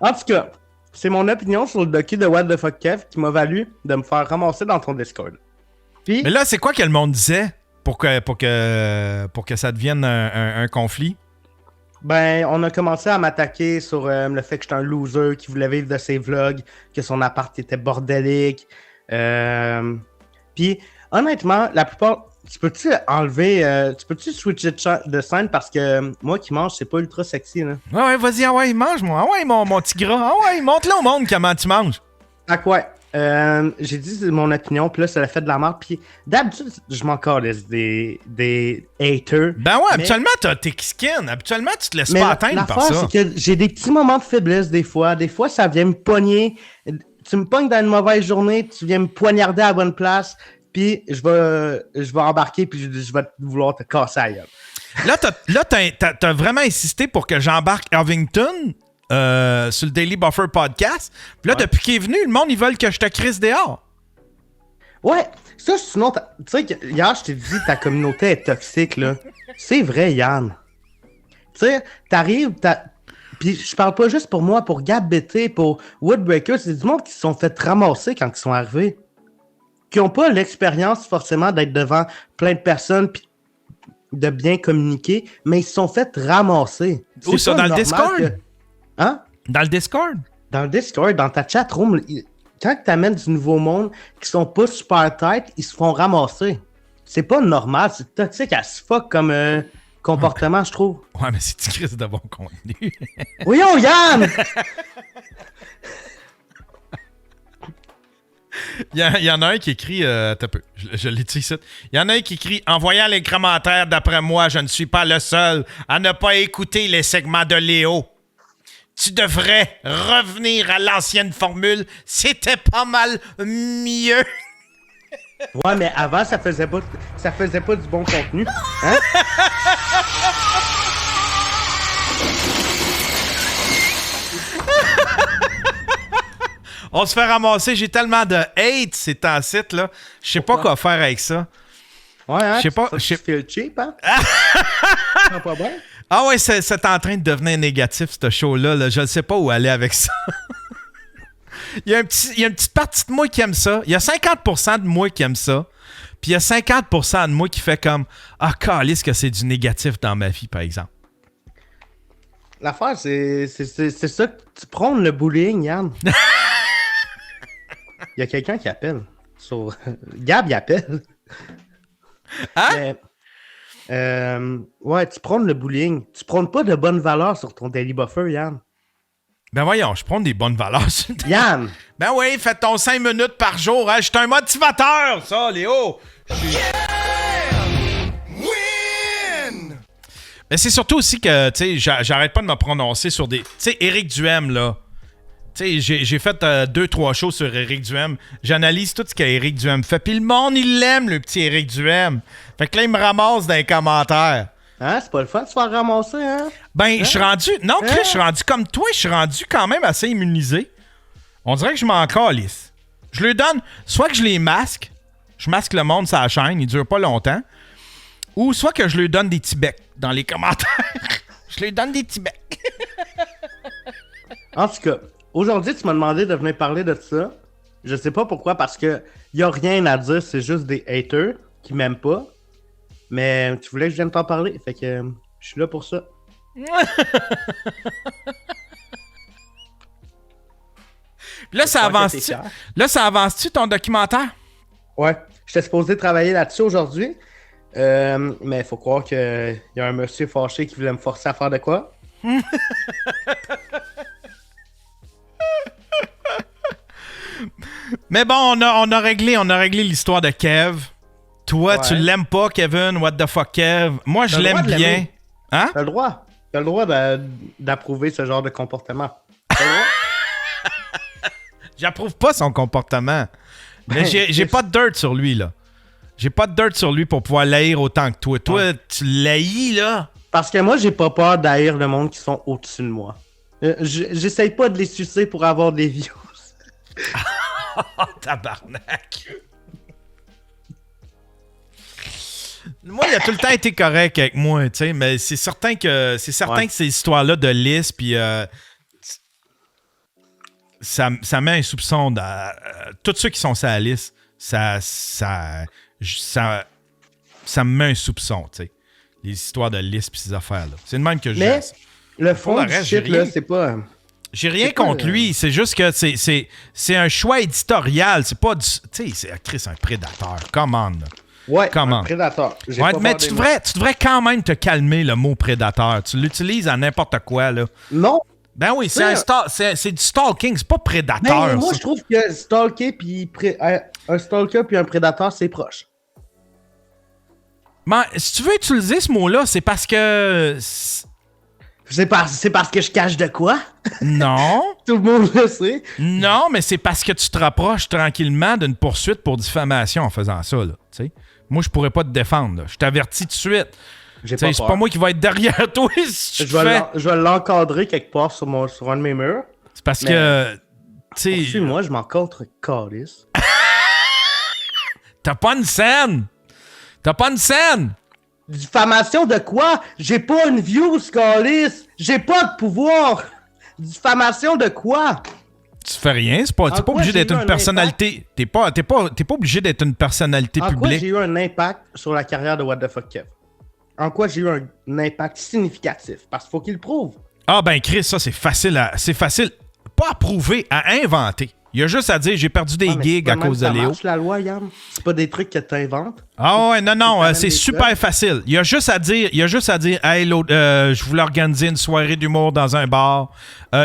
En tout cas, c'est mon opinion sur le docu de What the Fuck Kev qui m'a valu de me faire ramasser dans ton Discord. Puis, mais là, c'est quoi que le monde disait pour que ça devienne un conflit? Ben, on a commencé à m'attaquer sur le fait que j'étais un loser qui voulait vivre de ses vlogs, que son appart était bordélique. Puis, honnêtement, la plupart... Tu peux-tu switcher de scène parce que moi qui mange, c'est pas ultra sexy, là. Ouais, vas-y, mange-moi. Ah ouais, mon petit gras. Ah ouais, montre-le au monde comment tu manges. Ah ouais. J'ai dit mon opinion, puis là, ça a fait de la merde. Puis d'habitude, je m'en calisse des haters. Ben ouais, habituellement, t'as tes skin. Habituellement, tu te laisses pas atteindre par ça. C'est que j'ai des petits moments de faiblesse des fois. Des fois, ça vient me pogner. Tu me pognes dans une mauvaise journée, tu viens me poignarder à la bonne place. Puis je vais embarquer, puis je vais vouloir te casser la gueule. Là, t'as vraiment insisté pour que j'embarque Irvington sur le Daily Buffer podcast. Puis là, depuis qu'il est venu, le monde, ils veulent que je te crisse dehors. Ouais, ça, sinon, tu sais, hier, je t'ai dit ta communauté est toxique, là. C'est vrai, Yann. Tu sais, t'arrives, puis je parle pas juste pour moi, pour Gab BT, pour Woodbreaker, c'est du monde qui se sont fait ramasser quand ils sont arrivés. Qui ont pas l'expérience, forcément, d'être devant plein de personnes, puis de bien communiquer, mais ils se sont fait ramasser. Où ça, dans le Discord? Hein? Dans le Discord? Dans le Discord, dans ta chatroom, quand tu amènes du nouveau monde qui sont pas super tight, ils se font ramasser. C'est pas normal, c'est toxique as fuck comme comportement, je trouve. Ouais, mais c'est du crise de bon contenu. Oui, oh Yann! Il y en a un qui écrit... attends un peu, je l'ai dit ici. Il y en a un qui écrit « En voyant les commentaires, d'après moi, je ne suis pas le seul à ne pas écouter les segments de Léo. Tu devrais revenir à l'ancienne formule. C'était pas mal mieux. » Ouais, mais avant, ça faisait pas du bon contenu. Hein? On se fait ramasser. J'ai tellement de hate ces temps-ci, là. Je sais pas quoi faire avec ça. Ouais, hein? Je sais pas. Je feel cheap, hein? Pas bien? Ah ouais, c'est en train de devenir négatif, ce show-là. Là. Je ne sais pas où aller avec ça. Il y a une petite partie de moi qui aime ça. Il y a 50% de moi qui aime ça. Puis il y a 50% de moi qui fait comme « Ah, calisse que c'est du négatif dans ma vie, par exemple. » L'affaire, c'est ça que tu prônes le bullying, Yann. Il y a quelqu'un qui appelle. Gab, il appelle. Hein? Ouais, tu prônes le bullying. Tu prônes pas de bonnes valeurs sur ton Daily Buffer, Yann. Ben voyons, je prends des bonnes valeurs. Yann! Ben oui, fais ton 5 minutes par jour. Hein? Je suis un motivateur, ça, Léo. Mais c'est surtout aussi que, tu sais, j'arrête pas de me prononcer sur des... Tu sais, Éric Duhem, là. Tu sais, j'ai fait 2-3 shows sur Éric Duhem. J'analyse tout ce qu'Éric Duhem fait. Puis le monde, il l'aime, le petit Éric Duhem. Fait que là, il me ramasse dans les commentaires. Hein? C'est pas le fun de se faire ramasser, hein? Ben, je suis rendu... Non, Chris, je suis rendu comme toi. Je suis rendu quand même assez immunisé. On dirait que je m'en calisse. Je lui donne... Soit que je les masque. Je masque le monde sur la chaîne. Il dure pas longtemps. Ou soit que je lui donne des petits becs dans les commentaires. Je lui donne des petits becs. En tout cas, aujourd'hui, tu m'as demandé de venir parler de ça. Je sais pas pourquoi, parce que y a rien à dire. C'est juste des haters qui m'aiment pas. Mais tu voulais que je vienne t'en parler. Fait que je suis là pour ça. Là, ça avance-tu? Là, ça avance-tu ton documentaire? Ouais. J'étais supposé travailler là-dessus aujourd'hui. Mais il faut croire qu'il y a un monsieur fâché qui voulait me forcer à faire de quoi. Mais bon, on a réglé l'histoire de Kev. Toi, Ouais. tu l'aimes pas, Kevin. What the fuck, Kev? Moi, je l'aime bien. Hein? T'as le droit. T'as le droit d'approuver ce genre de comportement. T'as le droit. J'approuve pas son comportement. Mais j'ai pas de dirt sur lui, là. J'ai pas de dirt sur lui pour pouvoir l'haïr autant que toi. Toi, tu l'haïs, là? Parce que moi, j'ai pas peur d'haïr le monde qui sont au-dessus de moi. J'essaye pas de les sucer pour avoir des views. Tabarnak! Moi, il a tout le temps été correct avec moi, tu sais, mais c'est certain que ces histoires-là de liste, puis ça met un soupçon dans tous ceux qui sont sur la liste. Ça me met un soupçon, tu sais. Les histoires de liste pis ces affaires-là. C'est le même que je Mais gère. le fond du shit, là, c'est pas... J'ai rien contre lui. C'est juste que c'est un choix éditorial. C'est pas du... Tu sais, c'est un prédateur. Come on, là. Ouais, un prédateur. Ouais, mais tu devrais quand même te calmer, le mot prédateur. Tu l'utilises à n'importe quoi, là. Non. Ben oui, c'est du stalking. C'est pas prédateur. Mais moi, ça. je trouve que stalker puis un stalker puis un prédateur, c'est proche. Mais si tu veux utiliser ce mot-là, c'est parce que... C'est parce que je cache de quoi? Non. Tout le monde le sait. Non, mais c'est parce que tu te rapproches tranquillement d'une poursuite pour diffamation en faisant ça, là. Tu sais? Moi, je pourrais pas te défendre, là. Je t'avertis tout de suite. J'ai T'sais, pas c'est peur. pas moi qui va être derrière toi si tu fais. Je vais l'encadrer quelque part sur un de mes murs. C'est parce que. Tu sais. Moi, je m'en contre calice. T'as pas une scène! T'as pas une scène! Diffamation de quoi? J'ai pas une view, calice! J'ai pas de pouvoir! Diffamation de quoi? Tu fais rien, t'es pas obligé d'être une personnalité. T'es pas obligé d'être une personnalité En quoi publique. j'ai eu un impact sur la carrière de What the Fuck Kev? En quoi j'ai eu un impact significatif? Parce qu'il faut qu'il le prouve. Ah ben Chris, ça c'est facile pas à prouver, à inventer. Il y a juste à dire j'ai perdu des gigs à cause de Léo. Ça marche la loi, Yann. C'est pas des trucs que t'inventes. Ah ouais, non, c'est super facile. Il y a juste à dire, hey, je voulais organiser une soirée d'humour dans un bar.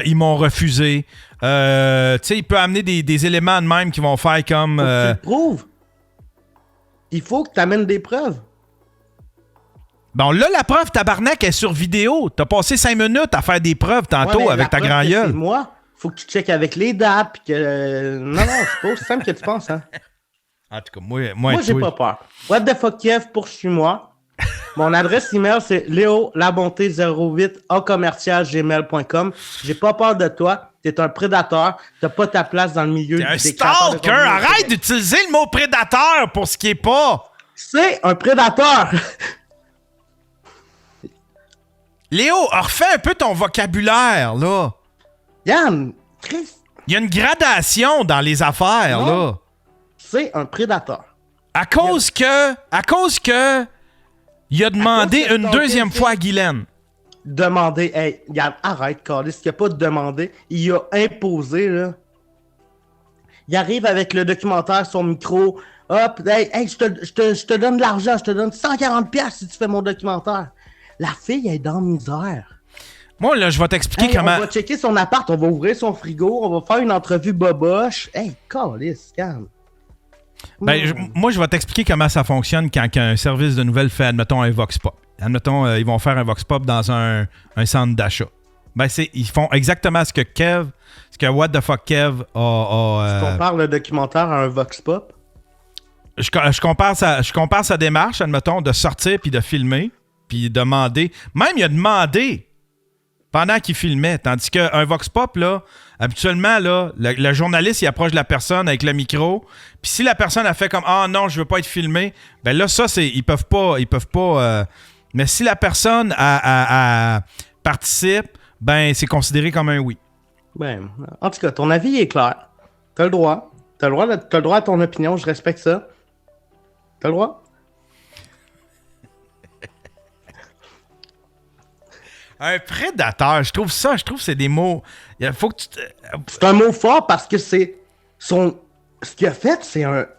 Ils m'ont refusé. Tu sais, il peut amener des éléments de même qui vont faire comme. Faut que tu le prouves. Il faut que tu amènes des preuves. Bon, là, la preuve, tabarnak, est sur vidéo. T'as passé 5 minutes à faire des preuves tantôt avec ta grand gueule. C'est moi. Faut que tu checkes avec les dates. Puis que... Non, c'est pas aussi simple que tu penses. Hein. En tout cas, moi j'ai pas peur. What the fuck, Kev, poursuis-moi. Mon adresse email, c'est leolabonté08@gmail.com. J'ai pas peur de toi. T'es un prédateur. T'as pas ta place dans le milieu. T'es un stalker. Arrête d'utiliser le mot prédateur pour ce qui est pas. C'est un prédateur. Léo, refais un peu ton vocabulaire, là. Yann, Chris. Il y a une gradation dans les affaires, non. là. C'est un prédateur. À cause que, il a demandé une deuxième fois à Guylaine. Demander, hey, Yann, arrête, Carlis, il a pas demandé, il a imposé, là. Il arrive avec le documentaire, son micro, hop, hey, je te donne de l'argent, je te donne 140$ si tu fais mon documentaire. La fille, elle est dans la misère. Moi, là, je vais t'expliquer comment... On va checker son appart, on va ouvrir son frigo, on va faire une entrevue boboche. Hey, Carlis, calme. Moi, je vais t'expliquer comment ça fonctionne quand un service de nouvelles fait, admettons, un Vox Pop. Admettons, ils vont faire un Vox Pop dans un centre d'achat. Ils font exactement ce que What the Fuck Kev a... Tu compares le documentaire à un Vox Pop? Je compare sa démarche, admettons, de sortir puis de filmer, puis demander... Même, il a demandé pendant qu'il filmait. Tandis qu'un Vox Pop, là, habituellement, là, le journaliste, il approche la personne avec le micro. Puis si la personne a fait comme « Ah non, je veux pas être filmé », ben là, ça, c'est... Ils peuvent pas... mais si la personne participe, ben c'est considéré comme un oui. Ben, en tout cas, ton avis est clair. T'as le droit. T'as le droit à ton opinion, je respecte ça. T'as le droit. Un prédateur, je trouve que c'est des mots... Il faut que tu... C'est un mot fort parce que c'est son... Ce qu'il a fait,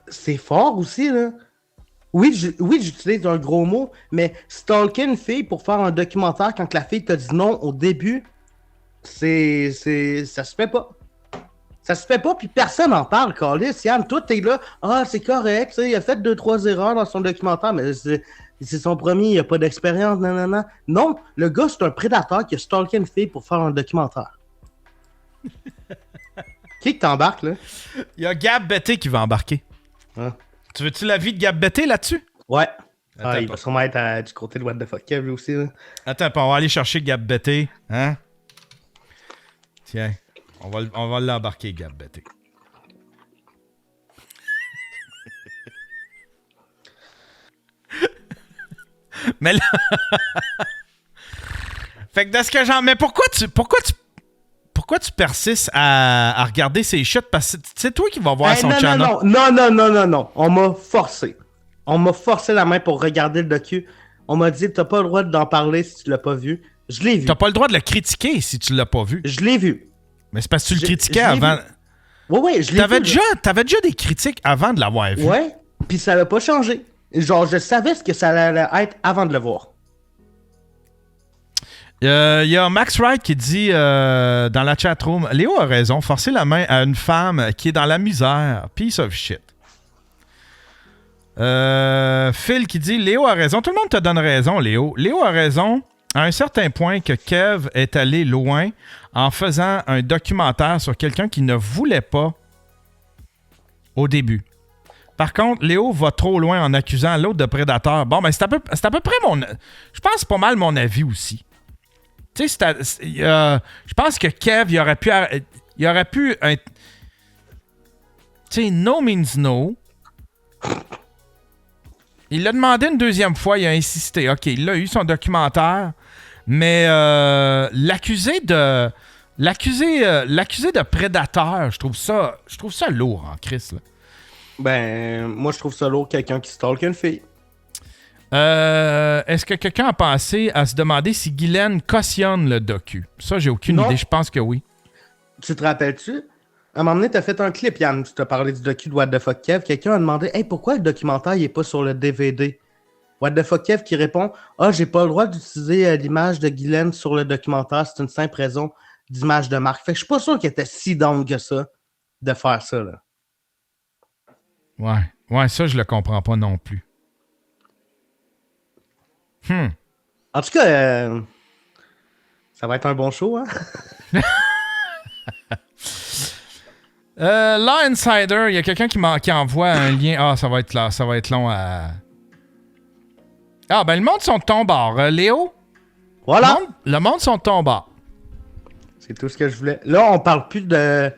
c'est fort aussi, là. Oui, j'utilise un gros mot, mais stalker une fille pour faire un documentaire quand la fille t'a dit non au début, ça se fait pas. Ça se fait pas, puis personne n'en parle, Carlis. Yann, toi, t'es là, c'est correct, il a fait 2-3 erreurs dans son documentaire, mais c'est son premier, il a pas d'expérience, nanana. Non, le gars, c'est un prédateur qui a stalké une fille pour faire un documentaire. Qui t'embarque, là? Il y a Gab Betté qui va embarquer. Hein? Tu veux-tu l'avis de Gab Betté là-dessus? Ouais. Il va sûrement être du côté de What the Fuck Kev, lui aussi. Là. Attends, on va aller chercher Gab Betté. Hein? Tiens, on va l'embarquer, Gab Betté. Mais là... Fait que de ce que j'en... Mais pourquoi tu persistes à regarder ces shit? Parce que c'est toi qui vas voir son channel. Non. On m'a forcé. On m'a forcé la main pour regarder le docu. On m'a dit, t'as pas le droit d'en parler si tu l'as pas vu. Je l'ai vu. T'as pas le droit de le critiquer si tu l'as pas vu. Je l'ai vu. Mais c'est parce que tu le critiquais avant. Oui, je l'ai vu. T'avais déjà des critiques avant de l'avoir vu. Ouais, puis ça n'a pas changé. Genre, je savais ce que ça allait être avant de le voir. Il y a Max Wright qui dit dans la chatroom, Léo a raison, forcer la main à une femme qui est dans la misère. Piece of shit. Phil qui dit, Léo a raison. Tout le monde te donne raison, Léo. Léo a raison à un certain point que Kev est allé loin en faisant un documentaire sur quelqu'un qui ne voulait pas au début. Par contre, Léo va trop loin en accusant l'autre de prédateur. Bon, ben c'est à peu près mon... Je pense que c'est pas mal mon avis aussi. Tu sais, je pense que Kev, il aurait pu être... Tu sais, no means no. Il l'a demandé une deuxième fois, il a insisté. OK, il a eu son documentaire, mais l'accusé de prédateur, je trouve ça lourd en Christ, là. Ben, moi, je trouve ça lourd, quelqu'un qui stalk une fille. Est-ce que quelqu'un a pensé à se demander si Guylaine cautionne le docu? Ça, j'ai aucune idée. Je pense que oui. Tu te rappelles-tu? À un moment donné, t'as fait un clip, Yann. Tu t'as parlé du docu de What the Fuck Kev. Quelqu'un a demandé « Hey, pourquoi le documentaire n'est pas sur le DVD? » What the Fuck Kev qui répond « Ah, j'ai pas le droit d'utiliser l'image de Guylaine sur le documentaire. C'est une simple raison d'image de marque. » Fait que je suis pas sûr qu'il était si down que ça de faire ça, là. Ouais, ça, je le comprends pas non plus. En tout cas, ça va être un bon show, hein? Là, Insider, il y a quelqu'un qui envoie un lien. Ah, ça va être long à... Ah, ben le monde sont de ton bord. Léo? Voilà! Le monde sont de ton bord. C'est tout ce que je voulais. Là, on parle plus de...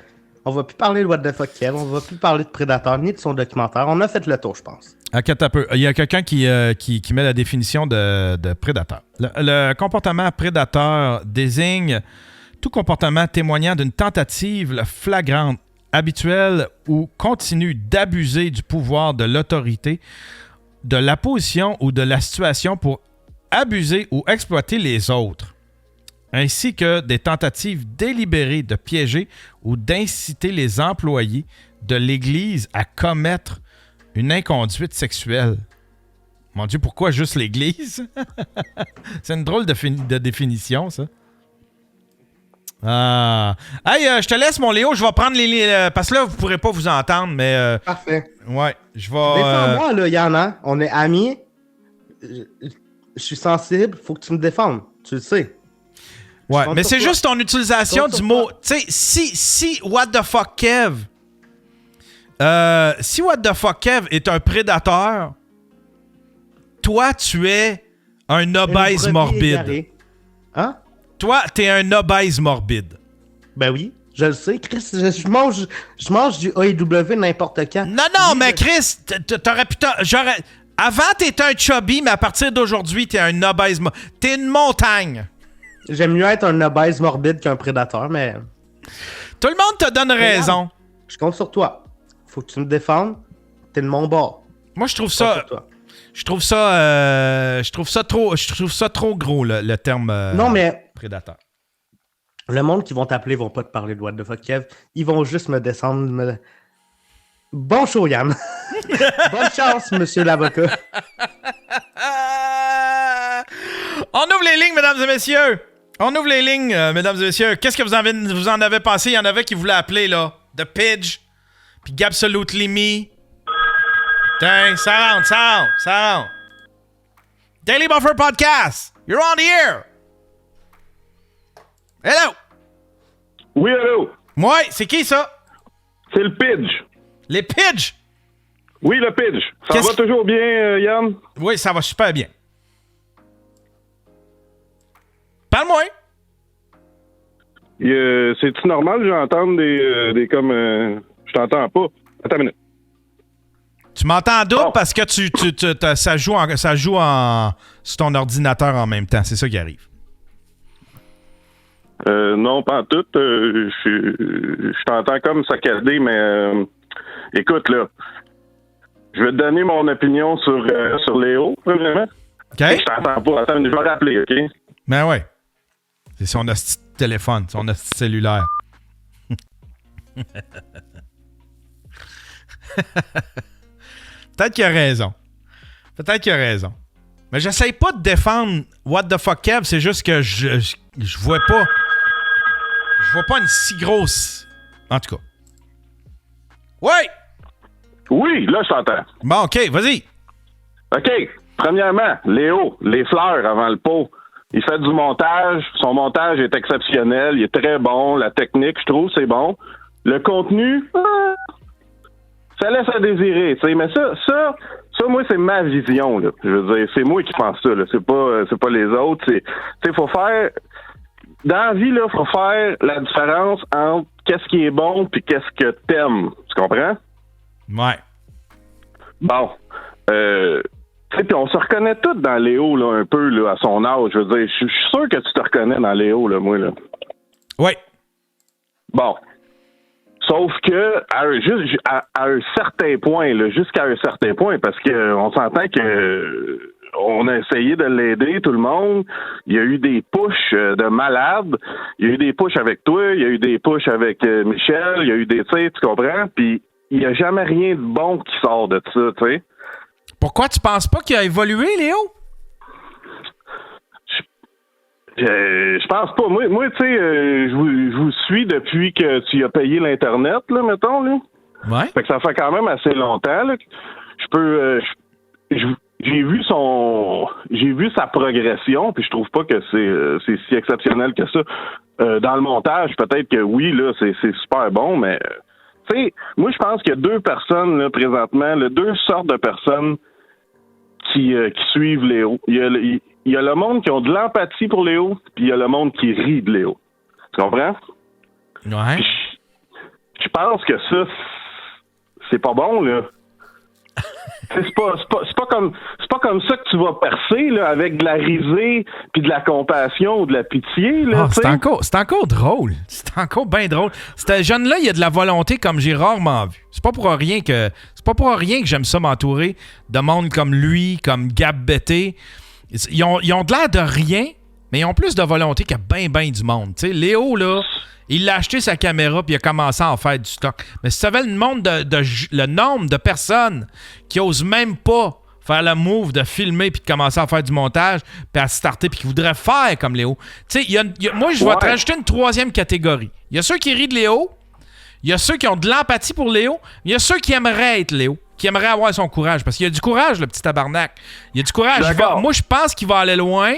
On va plus parler de What the Fuck Kev, on va plus parler de Predator ni de son documentaire. On a fait le tour, je pense. Inquiète un peu. Il y a quelqu'un qui met la définition de prédateur. Le comportement prédateur désigne tout comportement témoignant d'une tentative flagrante, habituelle ou continue d'abuser du pouvoir, de l'autorité, de la position ou de la situation pour abuser ou exploiter les autres, ainsi que des tentatives délibérées de piéger ou d'inciter les employés de l'Église à commettre une inconduite sexuelle. Mon Dieu, pourquoi juste l'Église? C'est une drôle de définition, ça. Ah. Hey, je te laisse, mon Léo. Je vais prendre les... parce que là, vous ne pourrez pas vous entendre, mais... Parfait. Ouais, je vais... Défends-moi, là, Yann. On est amis. Je suis sensible. Faut que tu me défendes. Tu le sais. Ouais, mais c'est juste ton utilisation du mot... Tu sais, si What the fuck Kev... si What the fuck Kev est un prédateur, toi, tu es un obèse morbide. Égarée. Hein? Toi, t'es un obèse morbide. Ben oui, je le sais, Chris. Je mange du AEW n'importe quand. Non, mais Chris, t'aurais pu... Avant, t'étais un chubby, mais à partir d'aujourd'hui, t'es un obèse morbide. T'es une montagne. J'aime mieux être un obèse morbide qu'un prédateur, mais... Tout le monde te donne raison. Je compte sur toi. Faut que tu me défendes. T'es de mon bord. Moi, je trouve ça... Je trouve ça trop gros, le terme non, mais prédateur. Le monde qui vont t'appeler vont pas te parler de What the Fuck Kev. Ils vont juste me descendre. Bon show, Yann. Bonne chance, monsieur l'avocat. On ouvre les lignes, mesdames et messieurs. On ouvre les lignes, mesdames et messieurs. Qu'est-ce que vous en avez pensé? Il y en avait qui voulaient appeler, là. The Pidge. Puis Absolutely Me. Tiens, ça rentre. Daily Buffer Podcast. You're on the air. Hello. Oui, hello. Ouais, c'est qui ça? C'est le Pidge. Les Pidge? Oui, le Pidge. Ça va toujours bien, Yann? Oui, ça va super bien. Parle-moi. C'est-tu normal que j'entende des comme... je t'entends pas. Attends une minute. Tu m'entends double parce que ça joue sur ton ordinateur en même temps. C'est ça qui arrive. Non, pas en tout. Je t'entends comme saccadé, mais écoute, là. Je vais te donner mon opinion sur Léo, premièrement. OK. Je t'entends pas. Attends, je vais rappeler, OK? Ben ouais. C'est son hostie de téléphone, son hostie de cellulaire. Peut-être qu'il a raison. Mais j'essaye pas de défendre What the fuck Kev, c'est juste que je vois pas. Je vois pas une si grosse. En tout cas. Ouais! Oui, là, je t'entends. Bon, OK, vas-y. OK. Premièrement, Léo, les fleurs avant le pot. Il fait du montage. Son montage est exceptionnel. Il est très bon. La technique, je trouve, c'est bon. Le contenu, ça laisse à désirer, tu sais. Mais ça, moi, c'est ma vision, là. Je veux dire, c'est moi qui pense ça, là. C'est pas les autres. Tu sais, faut faire... Dans la vie, là, faut faire la différence entre qu'est-ce qui est bon puis qu'est-ce que t'aimes. Tu comprends? Ouais. Bon. Tu sais, puis on se reconnaît tous dans Léo, là, un peu, là, à son âge. Je veux dire, je suis sûr que tu te reconnais dans Léo, là, moi, là. Oui. Bon. Sauf que à un certain point, là, jusqu'à un certain point, parce que on s'entend que on a essayé de l'aider, tout le monde. Il y a eu des pushes de malades. Il y a eu des pushes avec toi. Il y a eu des pushes avec Michel. Il y a eu des, tu sais, tu comprends? Puis il n'y a jamais rien de bon qui sort de ça, tu sais. Pourquoi tu penses pas qu'il a évolué, Léo? Je pense pas. Moi, tu sais, je vous suis depuis que tu as payé l'Internet, là, mettons, là. Ouais. Fait que ça fait quand même assez longtemps, là. J'ai vu sa progression, puis je trouve pas que c'est si exceptionnel que ça. Dans le montage, peut-être que oui, là, c'est super bon, mais tu sais, moi je pense qu'il y a deux personnes là, présentement, là, deux sortes de personnes qui suivent Léo. Il y a le monde qui ont de l'empathie pour Léo, puis il y a le monde qui rit de Léo. Tu comprends? Ouais. Je pense que ça, c'est pas bon, là. C'est pas comme ça que tu vas percer, là, avec de la risée puis de la compassion ou de la pitié, là. C'est encore drôle. C'est encore bien drôle. Ce jeune-là, il y a de la volonté comme j'ai rarement vu. C'est pas pour rien que j'aime ça m'entourer de monde comme lui, comme Gab Bété. Ils ont de l'air de rien, mais ils ont plus de volonté que ben du monde. T'sais, Léo, là, il a acheté sa caméra puis il a commencé à en faire du stock. Mais si tu savais le nombre de personnes qui osent même pas faire le move de filmer puis de commencer à faire du montage puis à starter puis qui voudraient faire comme Léo. Tu sais, moi, je vais te rajouter une troisième catégorie. Il y a ceux qui rient de Léo, il y a ceux qui ont de l'empathie pour Léo, il y a ceux qui aimeraient être Léo, qui aimeraient avoir son courage. Parce qu'il y a du courage, le petit tabarnak. Il y a du courage. Moi, je pense qu'il va aller loin.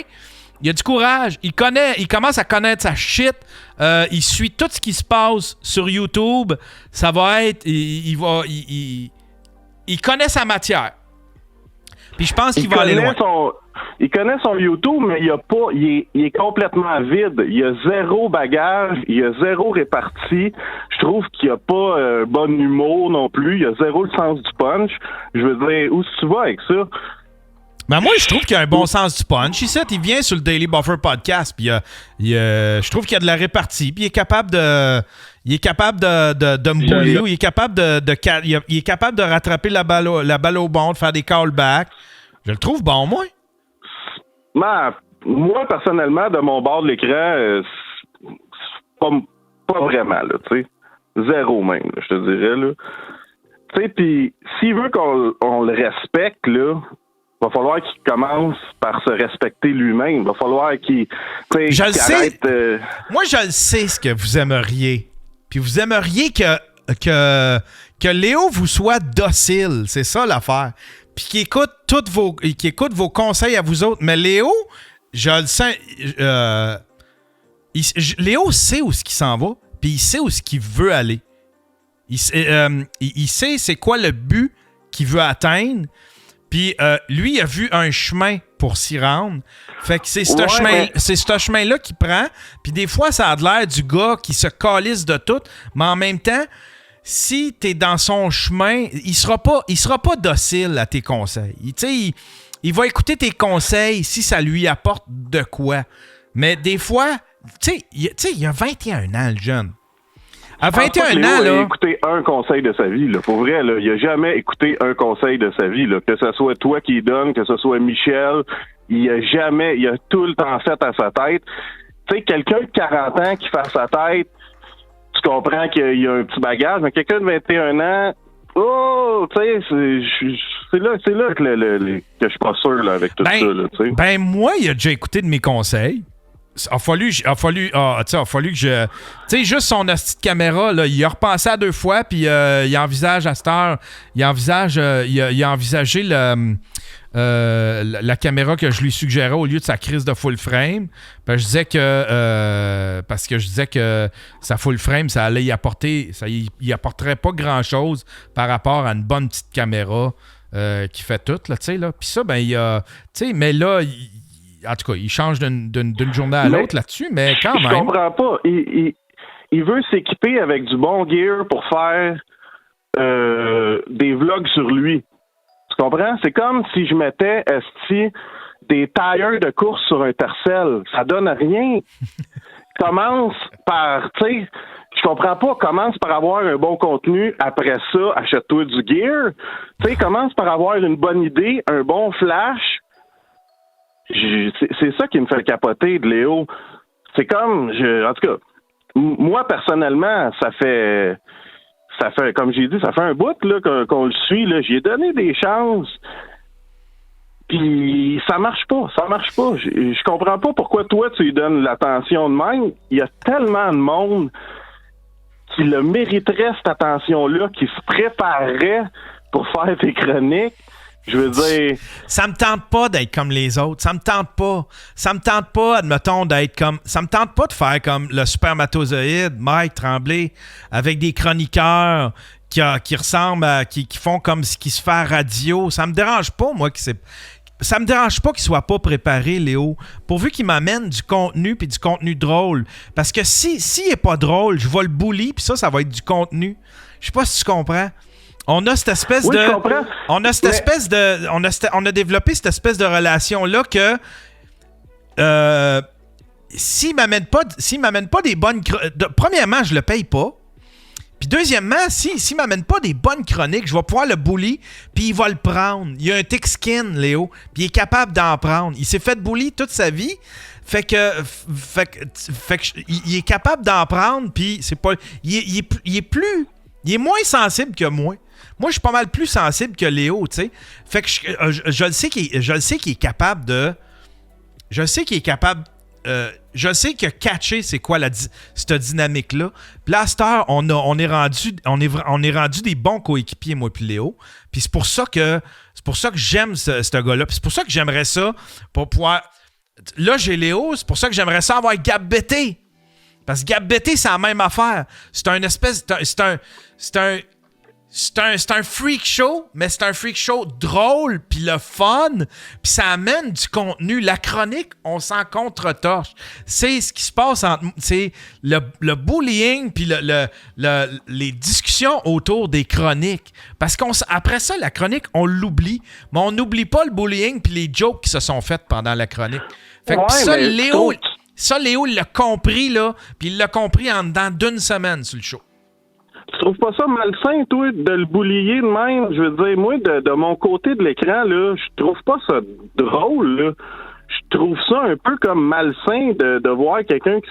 Il y a du courage. Il commence à connaître sa shit. Il suit tout ce qui se passe sur YouTube. Ça va être... Il connaît sa matière. Puis je pense qu'il va aller loin. Il connaît son YouTube, mais il est complètement vide. Il a zéro bagage, il a zéro répartie. Je trouve qu'il a pas un bon humour non plus. Il a zéro le sens du punch. Je veux dire, où tu vas avec ça? Ben moi, je trouve qu'il a un bon sens du punch. Il vient sur le Daily Buffer Podcast, puis je trouve qu'il a de la répartie, puis il est capable de me bully, il est capable il est capable de rattraper la balle au bon, de faire des callbacks. Je le trouve bon, moi. Moi, personnellement, de mon bord de l'écran, pas vraiment, là, tu sais. Zéro même, là, je te dirais, là. Tu sais, puis s'il veut qu'on le respecte, là, va falloir qu'il commence par se respecter lui-même. Va falloir qu'il... Je le sais. Arrête, moi, je le sais ce que vous aimeriez. Puis vous aimeriez que Léo vous soit docile. C'est ça l'affaire. Puis qu'il écoute vos conseils à vous autres. Mais Léo, je le sens... Léo sait où ce qu'il s'en va. Puis il sait où ce qu'il veut aller. Il sait c'est quoi le but qu'il veut atteindre. Puis lui, il a vu un chemin pour s'y rendre. Fait que c'est ce chemin-là qu'il prend. Puis des fois, ça a l'air du gars qui se calisse de tout. Mais en même temps, si t'es dans son chemin, il sera pas docile à tes conseils. Il va écouter tes conseils si ça lui apporte de quoi. Mais des fois, il y a 21 ans, le jeune. À 21 ans, là... Il a écouté un conseil de sa vie, là. Pour vrai, là, il a jamais écouté un conseil de sa vie, là. Que ce soit toi qui donne, que ce soit Michel, il a tout le temps fait à sa tête. Tu sais, quelqu'un de 40 ans qui fait à sa tête, tu comprends qu'il y a un petit bagage, mais quelqu'un de 21 ans, tu sais, c'est là que je suis pas sûr, là, avec tout ça, là, tu sais. Ben, moi, il a déjà écouté de mes conseils. a fallu que je... Tu sais, juste son hostie de caméra, là, il a repensé à 2 fois, puis il envisage à cette heure, il a envisagé la caméra que je lui suggérais au lieu de sa crise de full frame. Parce que je disais que sa full frame, ça allait y apporter... il apporterait pas grand-chose par rapport à une bonne petite caméra qui fait tout, là, tu sais, là. Puis ça, ben, il y a... Tu sais, mais là... En tout cas, il change d'une journée à l'autre là-dessus, mais quand même. Je comprends pas. Il veut s'équiper avec du bon gear pour faire des vlogs sur lui. Tu comprends? C'est comme si je mettais des tailleurs de course sur un Tercel. Ça donne rien. Commence par, tu sais, je comprends pas. Commence par avoir un bon contenu. Après ça, achète-toi du gear. Tu sais, commence par avoir une bonne idée, un bon flash. C'est ça qui me fait capoter de Léo. C'est comme, en tout cas, moi personnellement, ça fait, comme j'ai dit, ça fait un bout là qu'on le suit. Là, j'y ai donné des chances, puis ça marche pas. Je comprends pas pourquoi toi tu lui donnes l'attention de même. Il y a tellement de monde qui le mériterait cette attention-là, qui se préparerait pour faire tes chroniques. Je veux dire... Ça me tente pas d'être comme les autres. Ça me tente pas, admettons, d'être comme... Ça me tente pas de faire comme le spermatozoïde, Mike Tremblay, avec des chroniqueurs qui ressemblent à... qui font comme ce qui se fait à radio. Ça me dérange pas, moi, ça me dérange pas qu'il soit pas préparé, Léo, pourvu qu'il m'amène du contenu puis du contenu drôle. Parce que s'il est pas drôle, je vais le bully puis ça va être du contenu. Je sais pas si tu comprends. On a cette espèce oui, de... je comprends. On a cette espèce de... On a développé cette espèce de relation-là que... s'il m'amène pas des bonnes... Premièrement, je le paye pas. Puis deuxièmement, s'il m'amène pas des bonnes chroniques, je vais pouvoir le bully, puis il va le prendre. Il a un thick skin, Léo, puis il est capable d'en prendre. Il s'est fait bully toute sa vie. Fait que il est capable d'en prendre, puis c'est pas... Il est moins sensible que moi. Moi, je suis pas mal plus sensible que Léo, tu sais. Fait que je le sais qu'il est capable de... Je sais que catcher, c'est quoi cette dynamique-là. Puis là, à cette heure, on est rendu des bons coéquipiers, moi puis Léo. Puis c'est pour ça que j'aime ce gars-là. Puis c'est pour ça que j'aimerais ça pour pouvoir... Là, j'ai Léo, c'est pour ça que j'aimerais ça avoir Gab Bété. Parce que Gab Bété, c'est la même affaire. C'est un espèce... C'est un freak show, mais c'est un freak show drôle, puis le fun, puis ça amène du contenu. La chronique, on s'en contre-torche. C'est ce qui se passe entre... C'est le bullying, puis les discussions autour des chroniques. Parce qu'après ça, la chronique, on l'oublie. Mais on n'oublie pas le bullying puis les jokes qui se sont faites pendant la chronique. Fait que ça, Léo, il l'a compris, là, puis il l'a compris en dedans d'une semaine sur le show. Tu trouves pas ça malsain, toi, de le boulier de même? Je veux dire, moi, de mon côté de l'écran, là, je trouve pas ça drôle, là. Je trouve ça un peu comme malsain de voir quelqu'un qui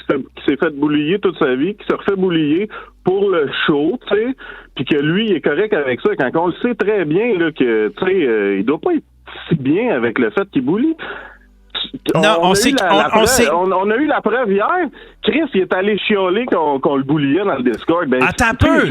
s'est fait boulier toute sa vie, qui se refait boulier pour le show, tu sais, puis que lui, il est correct avec ça, quand on le sait très bien, là, que, tu sais, il doit pas être si bien avec le fait qu'il boulie. Non, on a eu la preuve hier. Chris, il est allé chialer qu'on le bouliait dans le Discord. Ben, attends un peu.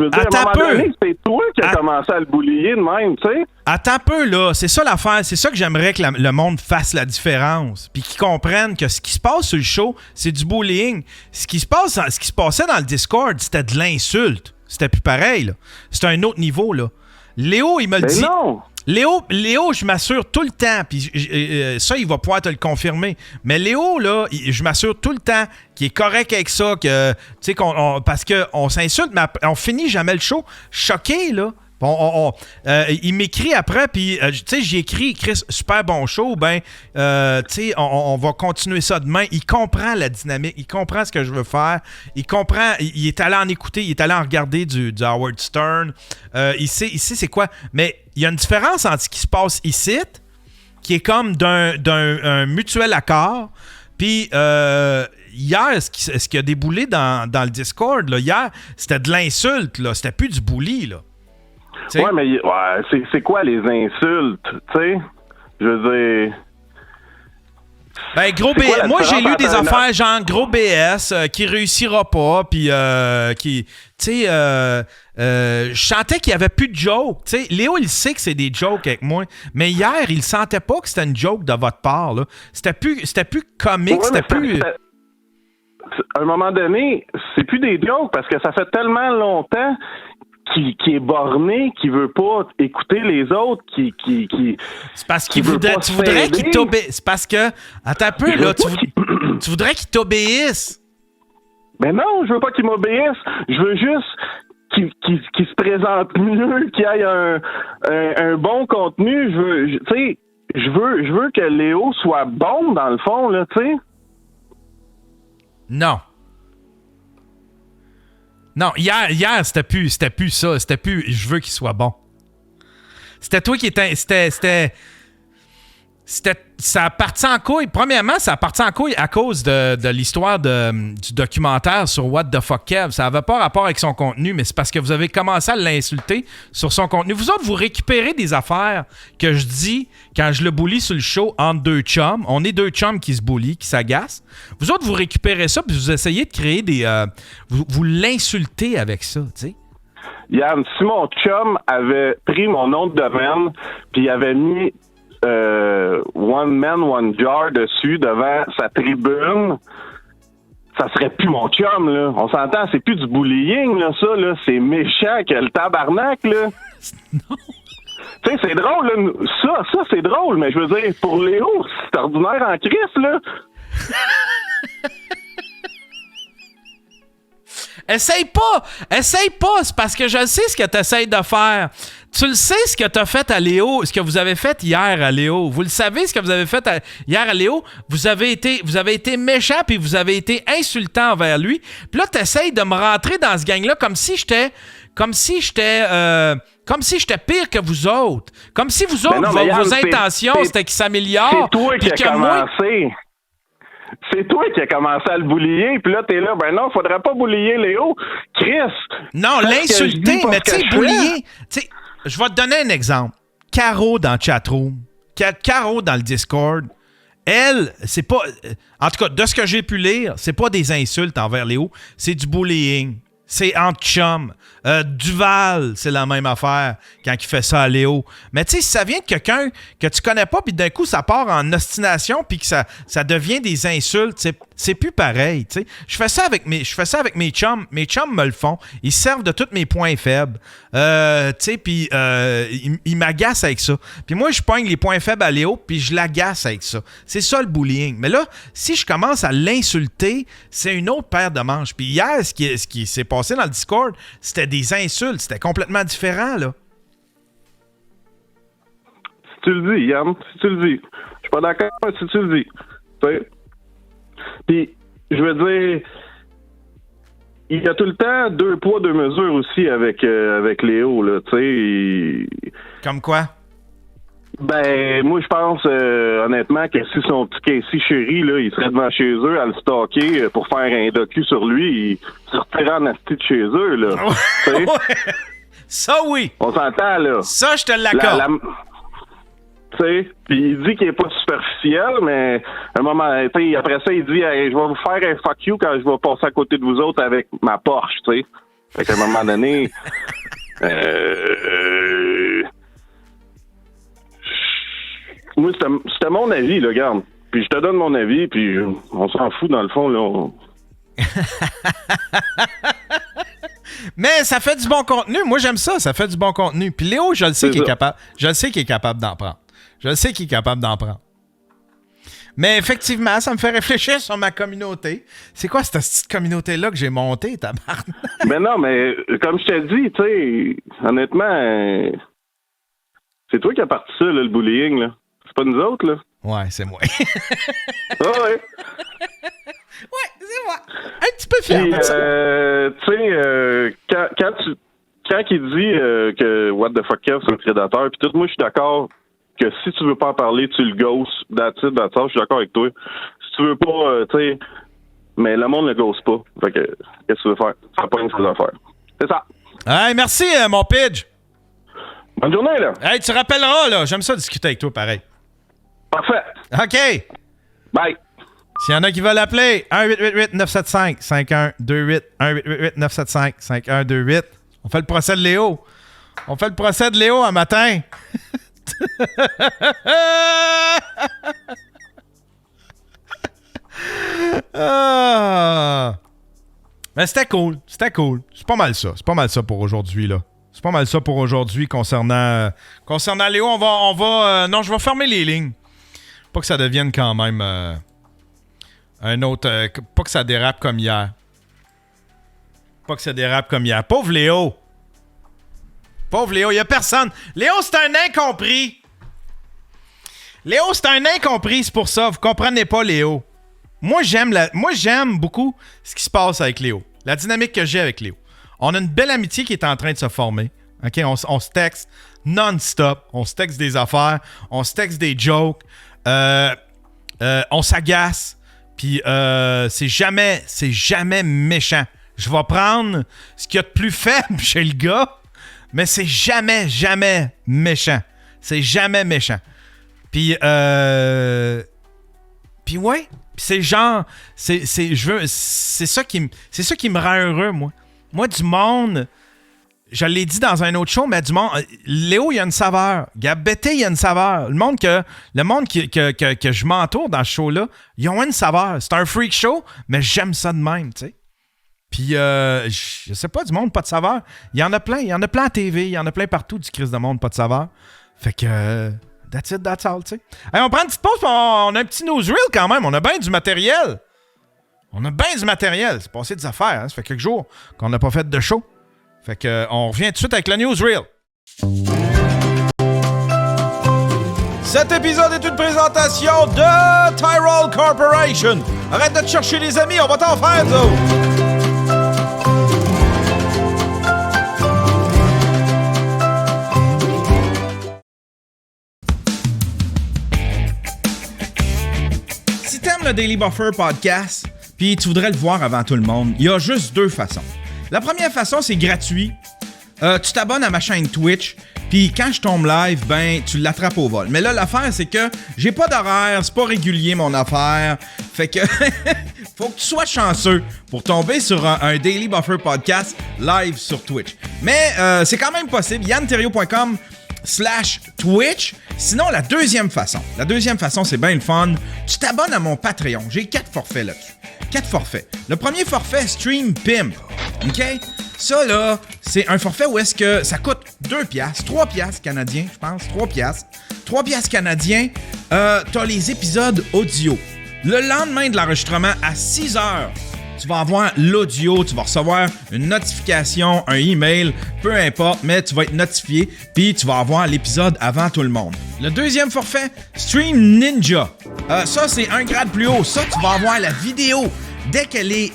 C'est toi qui as commencé à le boulier de même, tu sais. Attends un peu, là. C'est ça l'affaire. C'est ça que j'aimerais que le monde fasse la différence. Puis qu'ils comprennent que ce qui se passe sur le show, c'est du bullying. Ce qui se passait dans le Discord, c'était de l'insulte. C'était plus pareil, là. C'était un autre niveau, là. Léo, il me le dit. Non. Léo, je m'assure tout le temps, puis ça, il va pouvoir te le confirmer. Mais Léo, là, je m'assure tout le temps qu'il est correct avec ça, que, tu sais, parce qu'on s'insulte, mais on finit jamais le show choqué, là. Il m'écrit après, puis tu sais, j'ai écrit Chris, super bon show, ben, tu sais, on va continuer ça demain. Il comprend la dynamique, il comprend ce que je veux faire, il comprend, il est allé en écouter, il est allé en regarder du Howard Stern, il sait c'est quoi, mais il y a une différence entre ce qui se passe ici, qui est comme d'un mutuel accord, puis hier, ce qui a déboulé dans le Discord, là, hier, c'était de l'insulte, là, c'était plus du bully, là. T'sais? Ouais, mais c'est quoi les insultes, tu sais? Je veux dire, Ben, gros C'est quoi la Moi, j'ai différence lu des entre un- affaires genre gros BS qui réussira pas, puis qui. Tu sais, je sentais qu'il y avait plus de jokes. Tu sais, Léo, il sait que c'est des jokes avec moi, mais hier, il sentait pas que c'était une joke de votre part, là. C'était plus comique, Ouais, c'était mais plus. à un moment donné, c'est plus des jokes parce que ça fait tellement longtemps qui est borné, qui veut pas écouter les autres, qui C'est parce qu'il veut voudrait, pas tu voudrais s'aider. qu'il t'obéisse. C'est parce que, attends un peu, Je là, veux pas tu voudrais qu'il t'obéisse. Mais non, je veux pas qu'il m'obéisse. Je veux juste qu'il se présente mieux, qu'il ait un bon contenu. Je veux que Léo soit bon dans le fond, là, tu sais. Non. Non, hier c'était plus ça. C'était plus je veux qu'il soit bon. C'était toi qui étais. Ça a parti en couille. Premièrement, ça a parti en couille à cause de l'histoire du documentaire sur What the Fuck Kev. Ça n'avait pas rapport avec son contenu, mais c'est parce que vous avez commencé à l'insulter sur son contenu. Vous autres, vous récupérez des affaires que je dis quand je le bully sur le show entre deux chums. On est deux chums qui se bullient, qui s'agacent. Vous autres, vous récupérez ça puis vous essayez de créer des... vous l'insultez avec ça, tu sais. Yann, si mon chum avait pris mon nom de domaine puis il avait mis One Man, One Jar dessus devant sa tribune, ça serait plus mon chum, là. On s'entend, c'est plus du bullying, là, ça, là. C'est méchant que le tabarnak, là. Non. Tu sais, c'est drôle, là. Ça, c'est drôle, mais je veux dire, pour Léo, c'est ordinaire en crise, là. Essaye pas, c'est parce que je sais ce que tu essayes de faire. Tu le sais ce que tu as fait à Léo, ce que vous avez fait hier à Léo. Vous le savez ce que vous avez fait hier à Léo. Vous avez été méchant puis vous avez été insultant envers lui. Puis là, tu essayes de me rentrer dans ce gang-là comme si j'étais pire que vous autres. Comme si vous autres, non, mais Yann, vos intentions, c'était qu'il s'améliore. C'est toi qui puis as que moi, commencé. C'est toi qui as commencé à le boulier, puis là, t'es là, ben non, faudrait pas boulier Léo. Chris! non, l'insulter, mais tu sais, boulier. Tu sais, je vais te donner un exemple. Caro dans le chatroom, Caro dans le Discord, elle, c'est pas... En tout cas, de ce que j'ai pu lire, c'est pas des insultes envers Léo, c'est du bullying. C'est entre chums. Duval, c'est la même affaire quand il fait ça à Léo. Mais tu sais, si ça vient de quelqu'un que tu connais pas, puis d'un coup, ça part en ostination, puis que ça devient des insultes, c'est plus pareil. Tu sais. Je fais ça avec mes chums. Mes chums me le font. Ils servent de tous mes points faibles. Tu sais, puis ils m'agacent avec ça. Puis moi, je pogne les points faibles à Léo, puis je l'agace avec ça. C'est ça le bullying. Mais là, si je commence à l'insulter, c'est une autre paire de manches. Puis hier, ce qui s'est passé dans le Discord, c'était des insultes. C'était complètement différent, là. Si tu le dis, Yann, si tu le dis. Je suis pas d'accord, mais si tu le dis. Tu sais. Puis, je veux dire, il y a tout le temps 2 poids, 2 mesures aussi avec Léo, là, tu sais. Comme quoi? Ben, moi, je pense, honnêtement, que si son petit Casey chéri, là, il serait devant chez eux à le stalker pour faire un docu sur lui, il sortirait en asti de chez eux, là. Tu sais? Ça, oui. On s'entend, là. Ça, je te l'accorde. Tu sais, puis il dit qu'il est pas superficiel, mais à un moment, tu sais, après ça, il dit hey, je vais vous faire un fuck you quand je vais passer à côté de vous autres avec ma Porsche, tu sais. Fait qu'à un moment donné, moi, c'était mon avis, là, regarde. Puis je te donne mon avis, puis on s'en fout, dans le fond, là. Mais ça fait du bon contenu. Moi, j'aime ça. Ça fait du bon contenu. Puis Léo, je le sais qu'il est capable. Je le sais qu'il est capable d'en prendre. Je le sais qu'il est capable d'en prendre. Mais effectivement, ça me fait réfléchir sur ma communauté. C'est quoi cette petite communauté-là que j'ai montée, tabarnak? Mais non, mais comme je t'ai dit, tu sais, honnêtement, c'est toi qui as parti ça, là, le bullying, là. C'est pas nous autres, là. Ouais, c'est moi. Ah ouais. Ouais, c'est moi. Un petit peu fier de ça. Tu sais, quand il dit que What the fuck Kev, c'est un prédateur, puis tout, moi, je suis d'accord que si tu veux pas en parler, tu le ghosts, that's it, je suis d'accord avec toi. Si tu veux pas, tu sais, mais le monde le ghost pas. Fait que, qu'est-ce que tu veux faire? Ça n'a pas une chose à faire. C'est ça. Hey, merci, mon Pidge. Bonne journée, là. Hey, tu rappelleras, là. J'aime ça discuter avec toi, pareil. Parfait. OK. Bye. S'il y en a qui veulent appeler, 1-888-975-5128. 1-888-975-5128. On fait le procès de Léo. On fait le procès de Léo un matin. Mais c'était cool. C'était cool. C'est pas mal ça. C'est pas mal ça pour aujourd'hui, là. C'est pas mal ça pour aujourd'hui concernant Léo. On va non, je vais fermer les lignes. Pas que ça devienne quand même un autre... pas que ça dérape comme hier. Pas que ça dérape comme hier. Pauvre Léo. Pauvre Léo, y a personne. Léo, c'est un incompris. Léo, c'est un incompris, c'est pour ça. Vous comprenez pas, Léo. Moi, j'aime beaucoup ce qui se passe avec Léo. La dynamique que j'ai avec Léo. On a une belle amitié qui est en train de se former. OK? On se texte non-stop. On se texte des affaires. On se texte des jokes. On s'agace. Puis c'est jamais méchant. Je vais prendre ce qu'il y a de plus faible chez le gars, mais c'est jamais méchant. C'est jamais méchant. Puis ouais. Puis c'est genre, c'est ça qui me rend heureux, moi. Moi, du monde, je l'ai dit dans un autre show, mais du monde, Léo, il y a une saveur. Gab Bété, il y a une saveur. Le monde que je m'entoure dans ce show-là, ils ont une saveur. C'est un freak show, mais j'aime ça de même, tu sais. Puis, je sais pas, du monde, pas de saveur. Il y en a plein. Il y en a plein à TV. Il y en a plein partout du Christ de monde, pas de saveur. Fait que, that's it, that's all, tu sais. Hey, on prend une petite pause, puis on a un petit newsreel quand même. On a bien du matériel. C'est passé des affaires, hein. Ça fait quelques jours qu'on n'a pas fait de show. Fait que, on revient tout de suite avec le newsreel. Cet épisode est une présentation de Tyrol Corporation. Arrête de te chercher les amis, on va t'en faire, d'autres. Si t'aimes le Daily Buffer podcast, puis tu voudrais le voir avant tout le monde, il y a juste deux façons. La première façon, c'est gratuit. Tu t'abonnes à ma chaîne Twitch, puis quand je tombe live, ben, tu l'attrapes au vol. Mais là, l'affaire, c'est que j'ai pas d'horaire, c'est pas régulier mon affaire. Fait que faut que tu sois chanceux pour tomber sur un Daily Buffer podcast live sur Twitch. Mais c'est quand même possible. yanterrio.com/Twitch. Sinon, la deuxième façon, c'est bien le fun. Tu t'abonnes à mon Patreon. J'ai 4 forfaits là-dessus. 4 forfaits. Le premier forfait, Stream Pimp. OK? Ça, là, c'est un forfait où est-ce que ça coûte 2$, 3$ canadiens, je pense. 3$ canadiens. T'as les épisodes audio. Le lendemain de l'enregistrement, à 6h, tu vas avoir l'audio, tu vas recevoir une notification, un email, peu importe, mais tu vas être notifié, puis tu vas avoir l'épisode avant tout le monde. Le deuxième forfait, Stream Ninja. Ça, c'est un grade plus haut. Ça, tu vas avoir la vidéo. Dès qu'elle est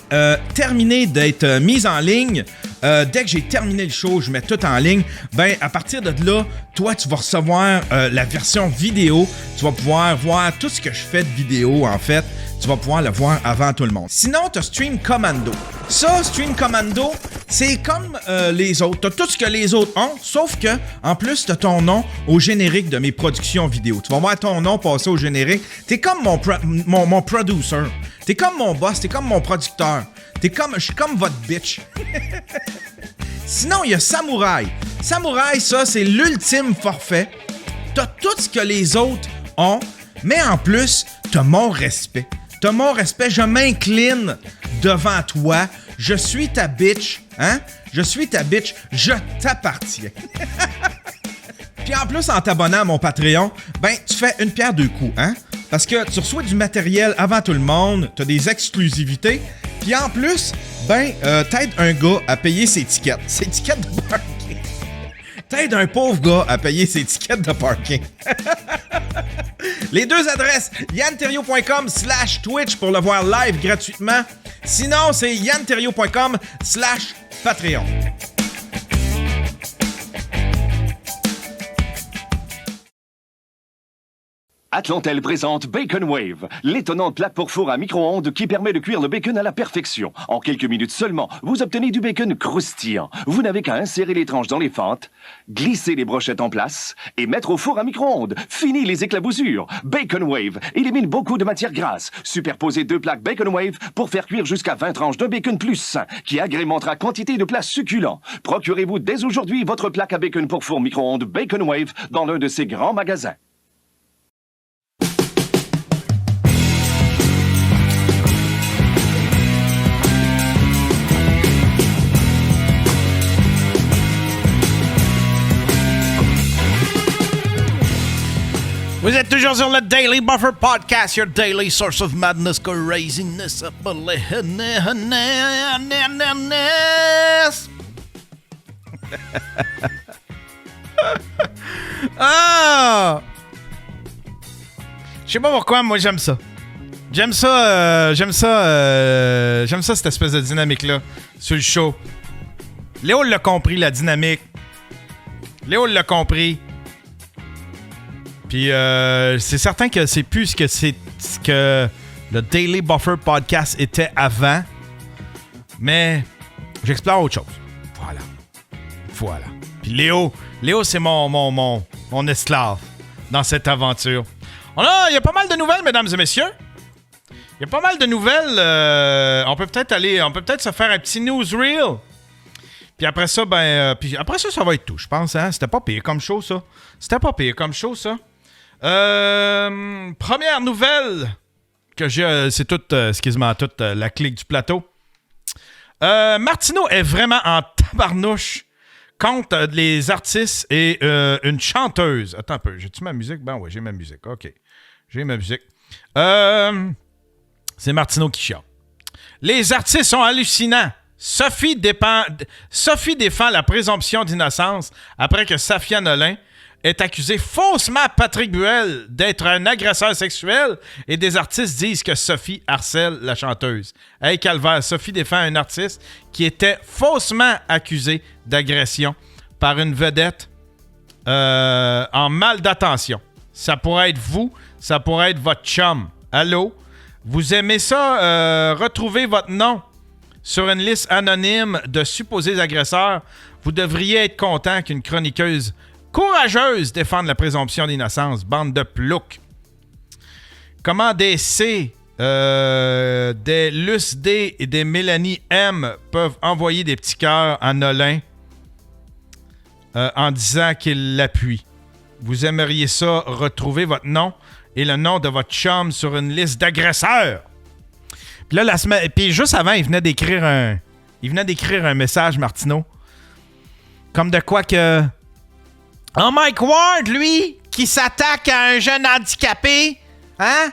terminée d'être mise en ligne, dès que j'ai terminé le show, je mets tout en ligne, ben à partir de là, toi, tu vas recevoir la version vidéo. Tu vas pouvoir voir tout ce que je fais de vidéo, en fait. Tu vas pouvoir le voir avant tout le monde. Sinon, tu as Stream Commando. Ça, Stream Commando, c'est comme les autres. Tu as tout ce que les autres ont, sauf que, en plus, tu as ton nom au générique de mes productions vidéo. Tu vas voir ton nom passer au générique. Tu es comme mon producer. Tu es comme mon boss. Tu es comme mon producteur. Je suis comme votre bitch. Sinon, il y a Samouraï. Samouraï, ça, c'est l'ultime forfait. Tu as tout ce que les autres ont, mais en plus, tu as mon respect. T'as mon respect, je m'incline devant toi. Je suis ta bitch, hein? Je suis ta bitch, je t'appartiens. Puis en plus, en t'abonnant à mon Patreon, ben, tu fais une pierre deux coups, hein? Parce que tu reçois du matériel avant tout le monde, t'as des exclusivités, puis en plus, ben, t'aides un gars à payer ses tickets de parking. T'aides un pauvre gars à payer ses tickets de parking. Les deux adresses, yanterrio.com/Twitch pour le voir live gratuitement. Sinon, c'est yanterrio.com/Patreon. Atlantel présente Bacon Wave, l'étonnante plaque pour four à micro-ondes qui permet de cuire le bacon à la perfection. En quelques minutes seulement, vous obtenez du bacon croustillant. Vous n'avez qu'à insérer les tranches dans les fentes, glisser les brochettes en place et mettre au four à micro-ondes. Fini les éclaboussures. Bacon Wave élimine beaucoup de matière grasse. Superposez 2 plaques Bacon Wave pour faire cuire jusqu'à 20 tranches de bacon plus sain qui agrémentera quantité de plats succulents. Procurez-vous dès aujourd'hui votre plaque à bacon pour four micro-ondes Bacon Wave dans l'un de ces grands magasins. Vous êtes toujours sur le Daily Buffer Podcast, your daily source of madness, craziness, ah! Je sais pas pourquoi, moi j'aime ça. J'aime ça, cette espèce de dynamique-là, sur le show. Léo l'a compris, la dynamique. Léo l'a compris. Puis c'est certain que c'est plus ce que le Daily Buffer Podcast était avant. Mais j'explore autre chose. Voilà. Puis Léo c'est mon esclave dans cette aventure. Il y a pas mal de nouvelles, mesdames et messieurs. Il y a pas mal de nouvelles. On peut peut-être se faire un petit newsreel. Puis après ça, ça va être tout, je pense. Hein? C'était pas pire comme show, ça. Première nouvelle que j'ai, c'est toute la clique du plateau. Martineau est vraiment en tabarnouche contre les artistes et une chanteuse. Attends un peu, j'ai-tu ma musique? Ben ouais, j'ai ma musique, ok. J'ai ma musique. C'est Martineau qui chiale. Les artistes sont hallucinants. Sophie défend la présomption d'innocence après que Safia Nolin est accusé faussement Patrick Buell d'être un agresseur sexuel et des artistes disent que Sophie harcèle la chanteuse. Hey calvaire, Sophie défend un artiste qui était faussement accusé d'agression par une vedette en mal d'attention. Ça pourrait être vous, ça pourrait être votre chum. Allô? Vous aimez ça? Retrouver votre nom sur une liste anonyme de supposés agresseurs. Vous devriez être content qu'une chroniqueuse courageuse défendre la présomption d'innocence. Bande de ploucs. Comment des C, des Luce D et des Mélanie M peuvent envoyer des petits cœurs à Nolin en disant qu'ils l'appuient. Vous aimeriez ça retrouver votre nom et le nom de votre chum sur une liste d'agresseurs. Puis là, puis juste avant, il venait d'écrire un message, Martineau. Comme de quoi que... Oh, Mike Ward, lui, qui s'attaque à un jeune handicapé, hein?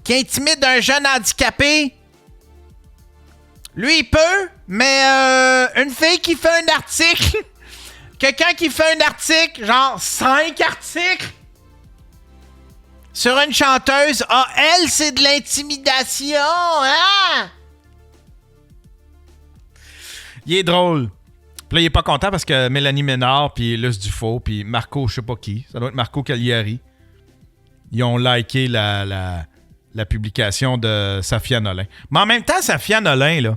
Qui intimide un jeune handicapé. Lui, il peut, mais une fille qui fait un article, quelqu'un qui fait un article, genre 5 articles, sur une chanteuse, elle, c'est de l'intimidation, hein? Il est drôle. Puis là, il est pas content parce que Mélanie Ménard, puis Luce Dufault, puis Marco, je sais pas qui, ça doit être Marco Cagliari, ils ont liké la publication de Safia Nolin. Mais en même temps, Safia Nolin, là,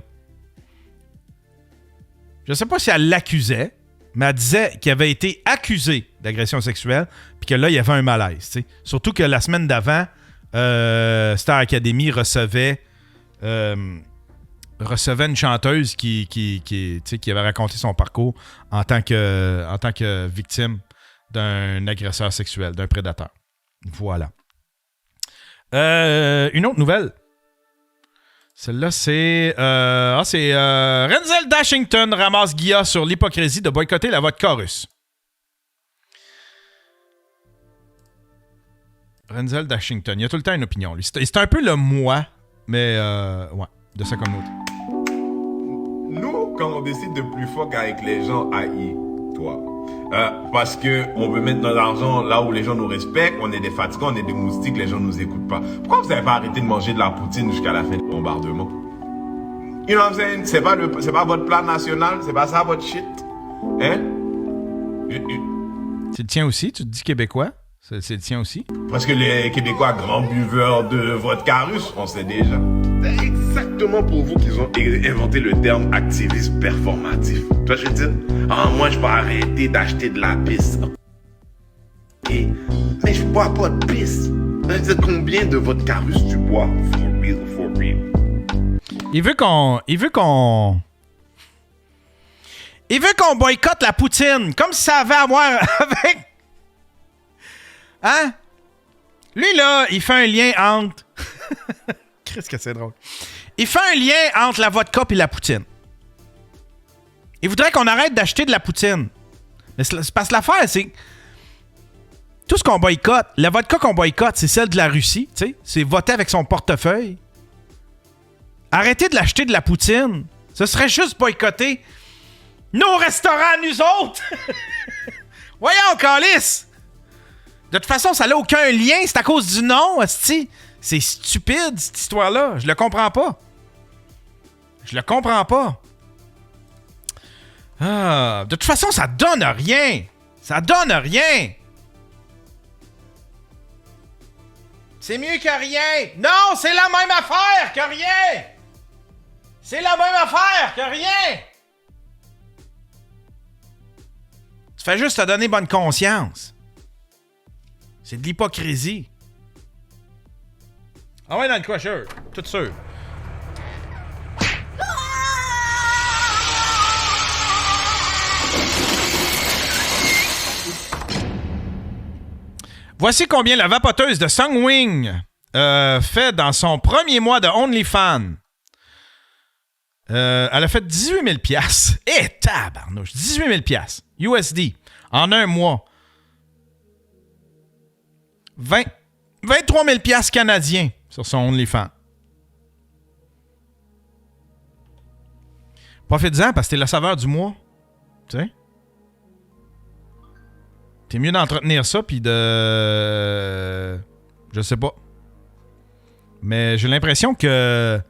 je sais pas si elle l'accusait, mais elle disait qu'il avait été accusé d'agression sexuelle, puis que là, il y avait un malaise. T'sais. Surtout que la semaine d'avant, Star Academy recevait une chanteuse qui avait raconté son parcours en tant que victime d'un agresseur sexuel, d'un prédateur. Voilà. Une autre nouvelle. Celle-là, c'est Renzel Dashington ramasse Guilla sur l'hypocrisie de boycotter la vodka russe. Renzel Dashington, il a tout le temps une opinion, lui. C'est un peu le moi, mais ouais, de sa communauté. Nous, quand on décide de plus fort qu'avec les gens, toi. Parce que on veut mettre notre argent là où les gens nous respectent, on est des fatigants, on est des moustiques, les gens nous écoutent pas. Pourquoi vous n'avez pas arrêté de manger de la poutine jusqu'à la fin du bombardement? You know what I'm saying? C'est pas votre plan national, c'est pas ça votre shit. Hein? Tu le tiens aussi, tu te dis québécois? C'est le tien aussi. Parce que les Québécois, grands buveurs de vodka russe, on sait déjà. C'est exactement pour vous qu'ils ont inventé le terme activisme performatif. Toi, je veux dire, moi, je vais arrêter d'acheter de la pisse. Mais je bois pas de pisse. Ça veut dire combien de vodka russe tu bois? For real. Il veut qu'on boycotte la poutine, comme si ça avait à voir avec... Hein? Lui, là, il fait un lien entre... Qu'est-ce que c'est drôle. Il fait un lien entre la vodka et la poutine. Il voudrait qu'on arrête d'acheter de la poutine. Mais c'est parce que l'affaire, c'est... Tout ce qu'on boycotte, la vodka qu'on boycotte, c'est celle de la Russie, tu sais. C'est voter avec son portefeuille. Arrêtez de l'acheter de la poutine. Ce serait juste boycotter nos restaurants, nous autres. Voyons, câlisse. De toute façon, ça n'a aucun lien. C'est à cause du nom, hostie. C'est stupide, cette histoire-là. Je le comprends pas. Ah, de toute façon, ça donne rien. C'est mieux que rien. Non, c'est la même affaire que rien. Tu fais juste te donner bonne conscience. C'est de l'hypocrisie. Ah ouais, dans le crusher. Tout sûr. Voici combien la vapoteuse de Sungwing fait dans son premier mois de OnlyFans. Elle a fait 18 000 $. Eh, tabarnouche! 18 000 $ USD en un mois. 23 000 $ canadiens sur son OnlyFans. Profite-en parce que t'es le saveur du mois. Tu sais? T'es mieux d'entretenir ça puis de... Je sais pas. Mais j'ai l'impression que...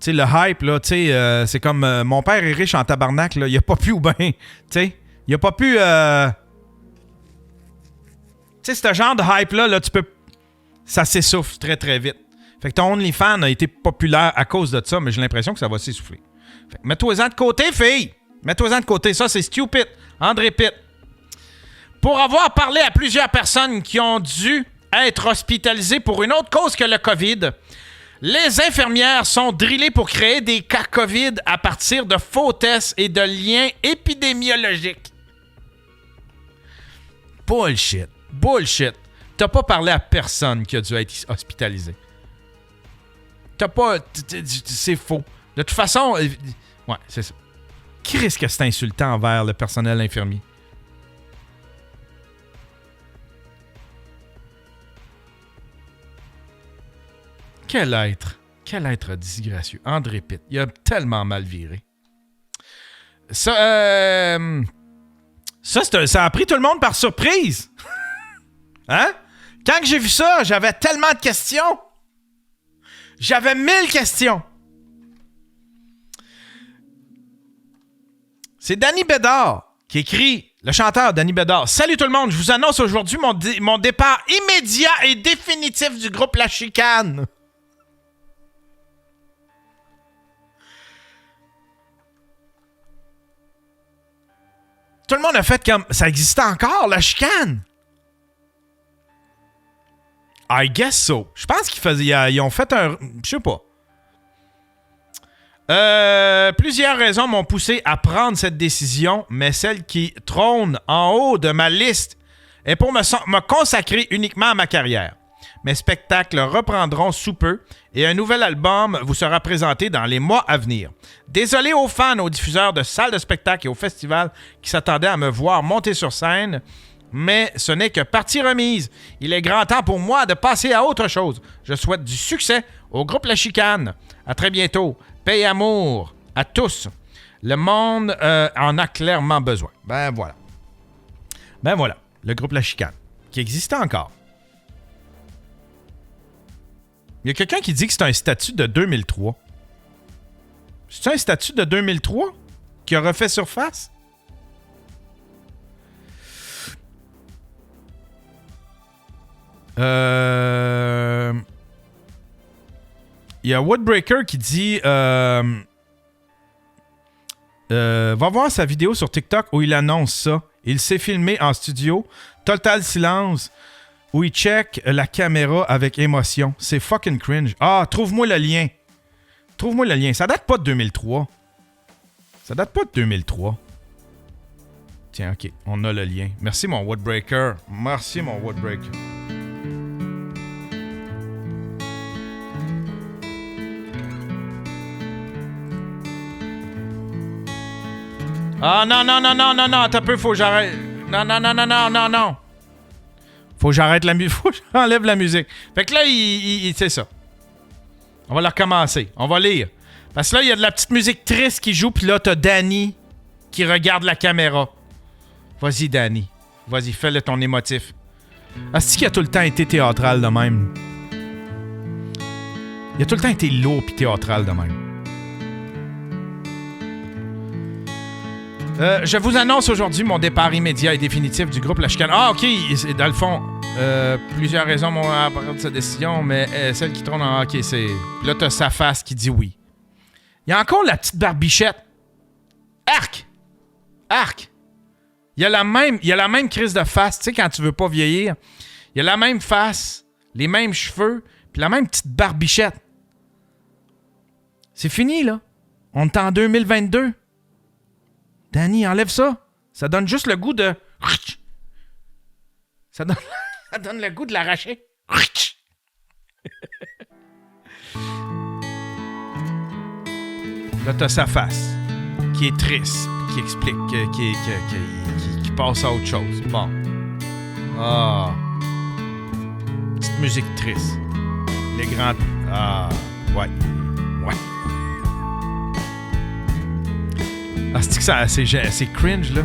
Tu sais, le hype, là, tu sais, c'est comme... mon père est riche en tabarnak, là. Il a pas pu ou bien... Tu sais, il a pas pu... Tu sais, ce genre de hype-là, là, tu peux... Ça s'essouffle très, très vite. Fait que ton OnlyFans a été populaire à cause de ça, mais j'ai l'impression que ça va s'essouffler. Fait que mets-toi-en de côté, fille! Mets-toi-en de côté. Ça, c'est stupid. André Pitt. Pour avoir parlé à plusieurs personnes qui ont dû être hospitalisées pour une autre cause que le COVID, les infirmières sont drillées pour créer des cas COVID à partir de faux tests et de liens épidémiologiques. Bullshit. T'as pas parlé à personne qui a dû être hospitalisé. T'as pas... C'est faux. De toute façon... Ouais, c'est ça. Qui risque que c'est insultant envers le personnel infirmier? Quel être disgracieux. André Pitt. Il a tellement mal viré. Ça a pris tout le monde par surprise. Hein? Quand j'ai vu ça, j'avais tellement de questions. J'avais 1000 questions. C'est Danny Bédard qui écrit, le chanteur Danny Bédard. Salut tout le monde, je vous annonce aujourd'hui mon départ immédiat et définitif du groupe La Chicane. Tout le monde a fait comme... Ça existait encore, La Chicane? I guess so. Je pense ils ont fait un... Je sais pas. Plusieurs raisons m'ont poussé à prendre cette décision, mais celle qui trône en haut de ma liste est pour me consacrer uniquement à ma carrière. Mes spectacles reprendront sous peu et un nouvel album vous sera présenté dans les mois à venir. Désolé aux fans, aux diffuseurs de salles de spectacle et aux festivals qui s'attendaient à me voir monter sur scène, mais ce n'est que partie remise. Il est grand temps pour moi de passer à autre chose. Je souhaite du succès au groupe La Chicane. À très bientôt. Paix et amour à tous. Le monde en a clairement besoin. Ben voilà. Le groupe La Chicane, qui existait encore. Il y a quelqu'un qui dit que c'est un statut de 2003. C'est un statut de 2003 qui a refait surface? Il y a Woodbreaker qui dit va voir sa vidéo sur TikTok où il annonce ça. Il s'est filmé en studio, total silence, où il check la caméra avec émotion. C'est fucking cringe. Ah, trouve-moi le lien. Trouve-moi le lien. Ça date pas de 2003. Ça date pas de 2003. Tiens, ok. On a le lien. Merci, mon Woodbreaker. Merci, mon Woodbreaker. Ah, non, attends un peu, faut que j'arrête. Non. Faut que j'arrête la musique. Faut que j'enlève la musique. Fait que là, c'est ça. On va la recommencer. On va lire. Parce que là, il y a de la petite musique triste qui joue, puis là, t'as Danny qui regarde la caméra. Vas-y, Danny. Vas-y, fais-le ton émotif. Est-ce qu'il a tout le temps été théâtral de même? Il a tout le temps été lourd puis théâtral de même. Je vous annonce aujourd'hui mon départ immédiat et définitif du groupe La Chicane. Ah, OK. Dans le fond, plusieurs raisons m'ont apporté cette décision, mais celle qui tourne en OK, c'est... Là, t'as sa face qui dit oui. Il y a encore la petite barbichette. Arc! Il y a la même crise de face, tu sais, quand tu veux pas vieillir. Il y a la même face, les mêmes cheveux, puis la même petite barbichette. C'est fini, là. On est en 2022. Danny, enlève ça. Ça donne juste le goût de... Ça donne le goût de l'arracher. Là, t'as sa face, qui est triste, qui explique, qui passe à autre chose. Bon. Ah. Petite musique triste. Les grands... Ah. Ouais. Ah, c'est que ça, c'est cringe, là.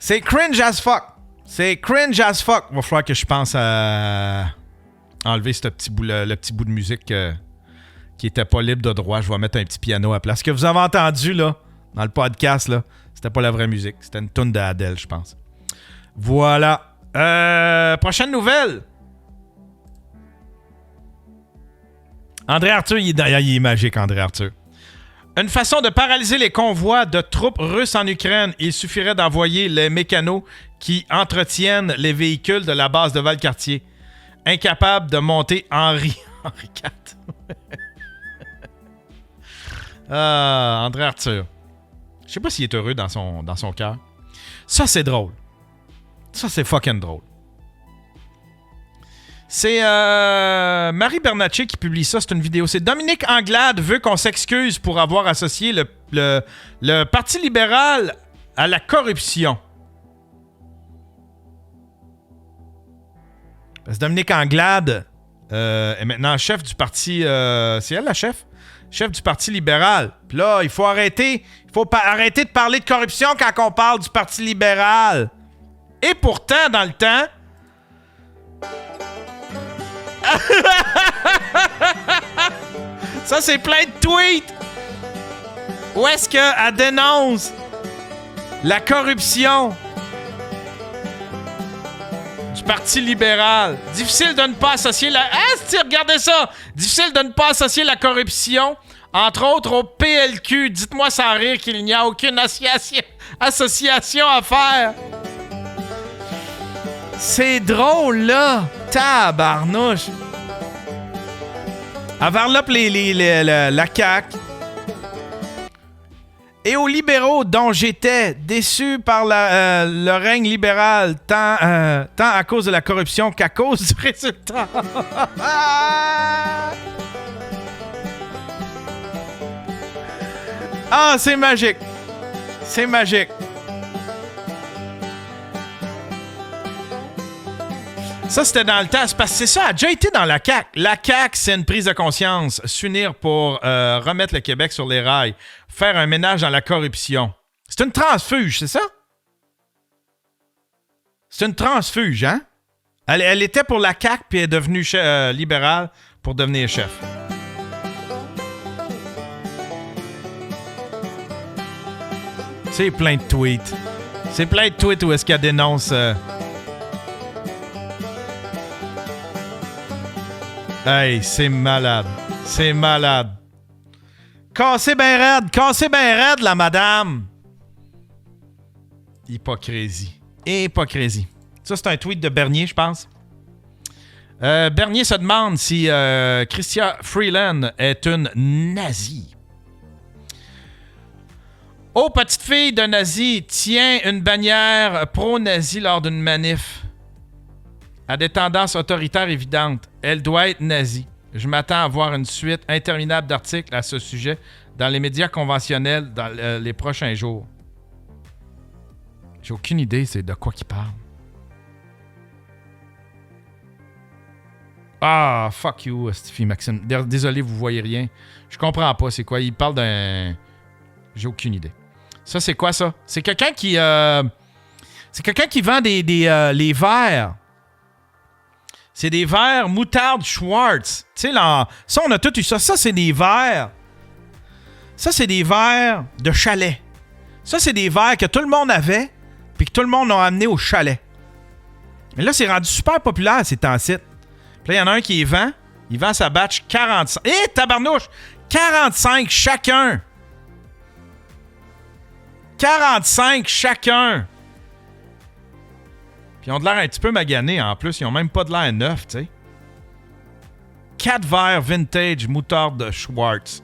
C'est cringe as fuck. Il va falloir que je pense à enlever ce petit bout, le petit bout de musique qui était pas libre de droit. Je vais mettre un petit piano à la place. Ce que vous avez entendu, là, dans le podcast, là, c'était pas la vraie musique. C'était une toune d'Adèle, je pense. Voilà. Prochaine nouvelle. André Arthur, il est magique, André Arthur. Une façon de paralyser les convois de troupes russes en Ukraine. Il suffirait d'envoyer les mécanos qui entretiennent les véhicules de la base de Valcartier. Incapable de monter Henri IV. André Arthur. Je sais pas s'il est heureux dans son cœur. Ça, c'est drôle. Ça, c'est fucking drôle. C'est Marie Bernatchez qui publie ça. C'est une vidéo. C'est Dominique Anglade veut qu'on s'excuse pour avoir associé le Parti libéral à la corruption. Parce que Dominique Anglade est maintenant chef du parti... c'est elle la chef? Chef du Parti libéral. Puis là, il faut arrêter. Il faut arrêter de parler de corruption quand on parle du Parti libéral. Et pourtant, dans le temps... Ça, c'est plein de tweets. Où est-ce qu'elle dénonce la corruption du Parti libéral? Difficile de ne pas associer la... regardez ça! Difficile de ne pas associer la corruption, entre autres, au PLQ. Dites-moi sans rire qu'il n'y a aucune association à faire. C'est drôle, là! Tabarnouche! Elle varlope la CAQ. Et aux libéraux dont j'étais déçu par le règne libéral, tant à cause de la corruption qu'à cause du résultat. Ah, c'est magique! C'est magique! Ça, c'était dans le temps. C'est parce que c'est ça, elle a déjà été dans la CAQ. La CAQ, c'est une prise de conscience. S'unir pour remettre le Québec sur les rails. Faire un ménage dans la corruption. C'est une transfuge, c'est ça? C'est une transfuge, hein? Elle était pour la CAQ, puis elle est devenue libérale pour devenir chef. C'est plein de tweets. C'est plein de tweets où est-ce qu'elle dénonce... Hey, c'est malade. C'est malade. Cassez bien raide, la madame. Hypocrisie. Ça, c'est un tweet de Bernier, je pense. Bernier se demande si Chrystia Freeland est une nazie. Oh, petite fille de nazi tient une bannière pro-nazi lors d'une manif. À des tendances autoritaires évidentes. Elle doit être nazie. Je m'attends à voir une suite interminable d'articles à ce sujet dans les médias conventionnels dans les prochains jours. J'ai aucune idée c'est de quoi qu'il parle. Ah, fuck you, Stiffy Maxime. Désolé, vous voyez rien. Je comprends pas c'est quoi. Il parle d'un... J'ai aucune idée. Ça, c'est quoi, ça? C'est quelqu'un qui... C'est quelqu'un qui vend les verres. C'est des verres moutarde Schwartz. Tu sais, là, ça, on a tout eu ça. Ça, c'est des verres. Ça, c'est des verres de chalet. Ça, c'est des verres que tout le monde avait puis que tout le monde a amené au chalet. Mais là, c'est rendu super populaire, ces temps-ci. Puis là, il y en a un qui les vend. Il vend sa batch 45. Eh, tabarnouche! 45 chacun! 45 chacun! Puis ils ont de l'air un petit peu maganés en plus. Ils ont même pas de l'air neuf, tu sais. 4 verres vintage moutarde de Schwartz.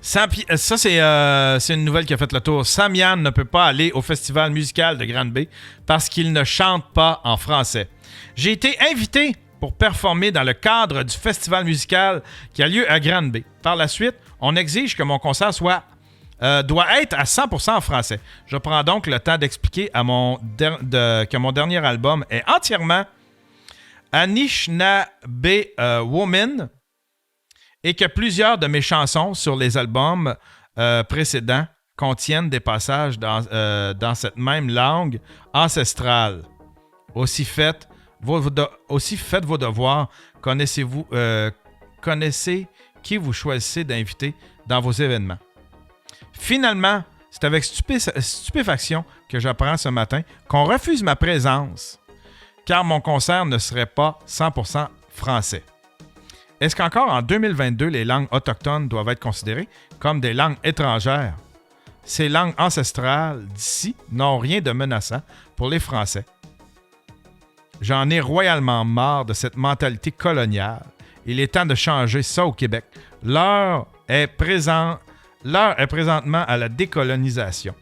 Ça, c'est une nouvelle qui a fait le tour. Sam Yann ne peut pas aller au festival musical de Granby parce qu'il ne chante pas en français. J'ai été invité pour performer dans le cadre du festival musical qui a lieu à Granby. Par la suite, on exige que mon concert doit être à 100% en français. Je prends donc le temps d'expliquer que mon dernier album est entièrement Anishinaabe Woman et que plusieurs de mes chansons sur les albums précédents contiennent des passages dans cette même langue ancestrale. Aussi faites vos devoirs. Connaissez qui vous choisissez d'inviter dans vos événements. Finalement, c'est avec stupéfaction que j'apprends ce matin qu'on refuse ma présence car mon concert ne serait pas 100% français. Est-ce qu'encore en 2022, les langues autochtones doivent être considérées comme des langues étrangères? Ces langues ancestrales d'ici n'ont rien de menaçant pour les Français. J'en ai royalement marre de cette mentalité coloniale. Il est temps de changer ça au Québec. L'heure est présentement à la décolonisation.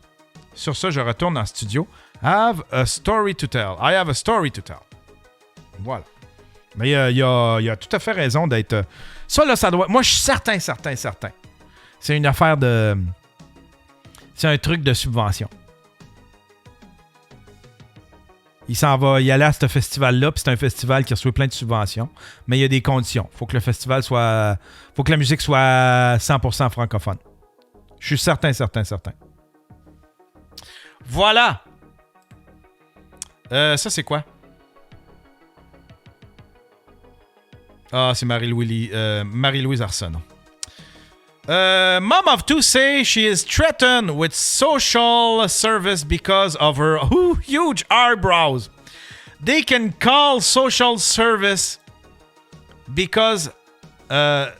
Sur ça, je retourne en studio. I have a story to tell. Voilà. Mais il y a tout à fait raison d'être... Ça, là, ça doit... Moi, je suis certain. C'est une affaire de... C'est un truc de subvention. Il s'en va y aller à ce festival-là, puis c'est un festival qui reçoit plein de subventions. Mais il y a des conditions. Faut que le festival soit... Faut que la musique soit 100% francophone. Je suis certain. Voilà! Ça, c'est quoi? Ah, c'est Marie-Louise Arsenault. Mom of two say she is threatened with social service because of her huge eyebrows. They can call social service because I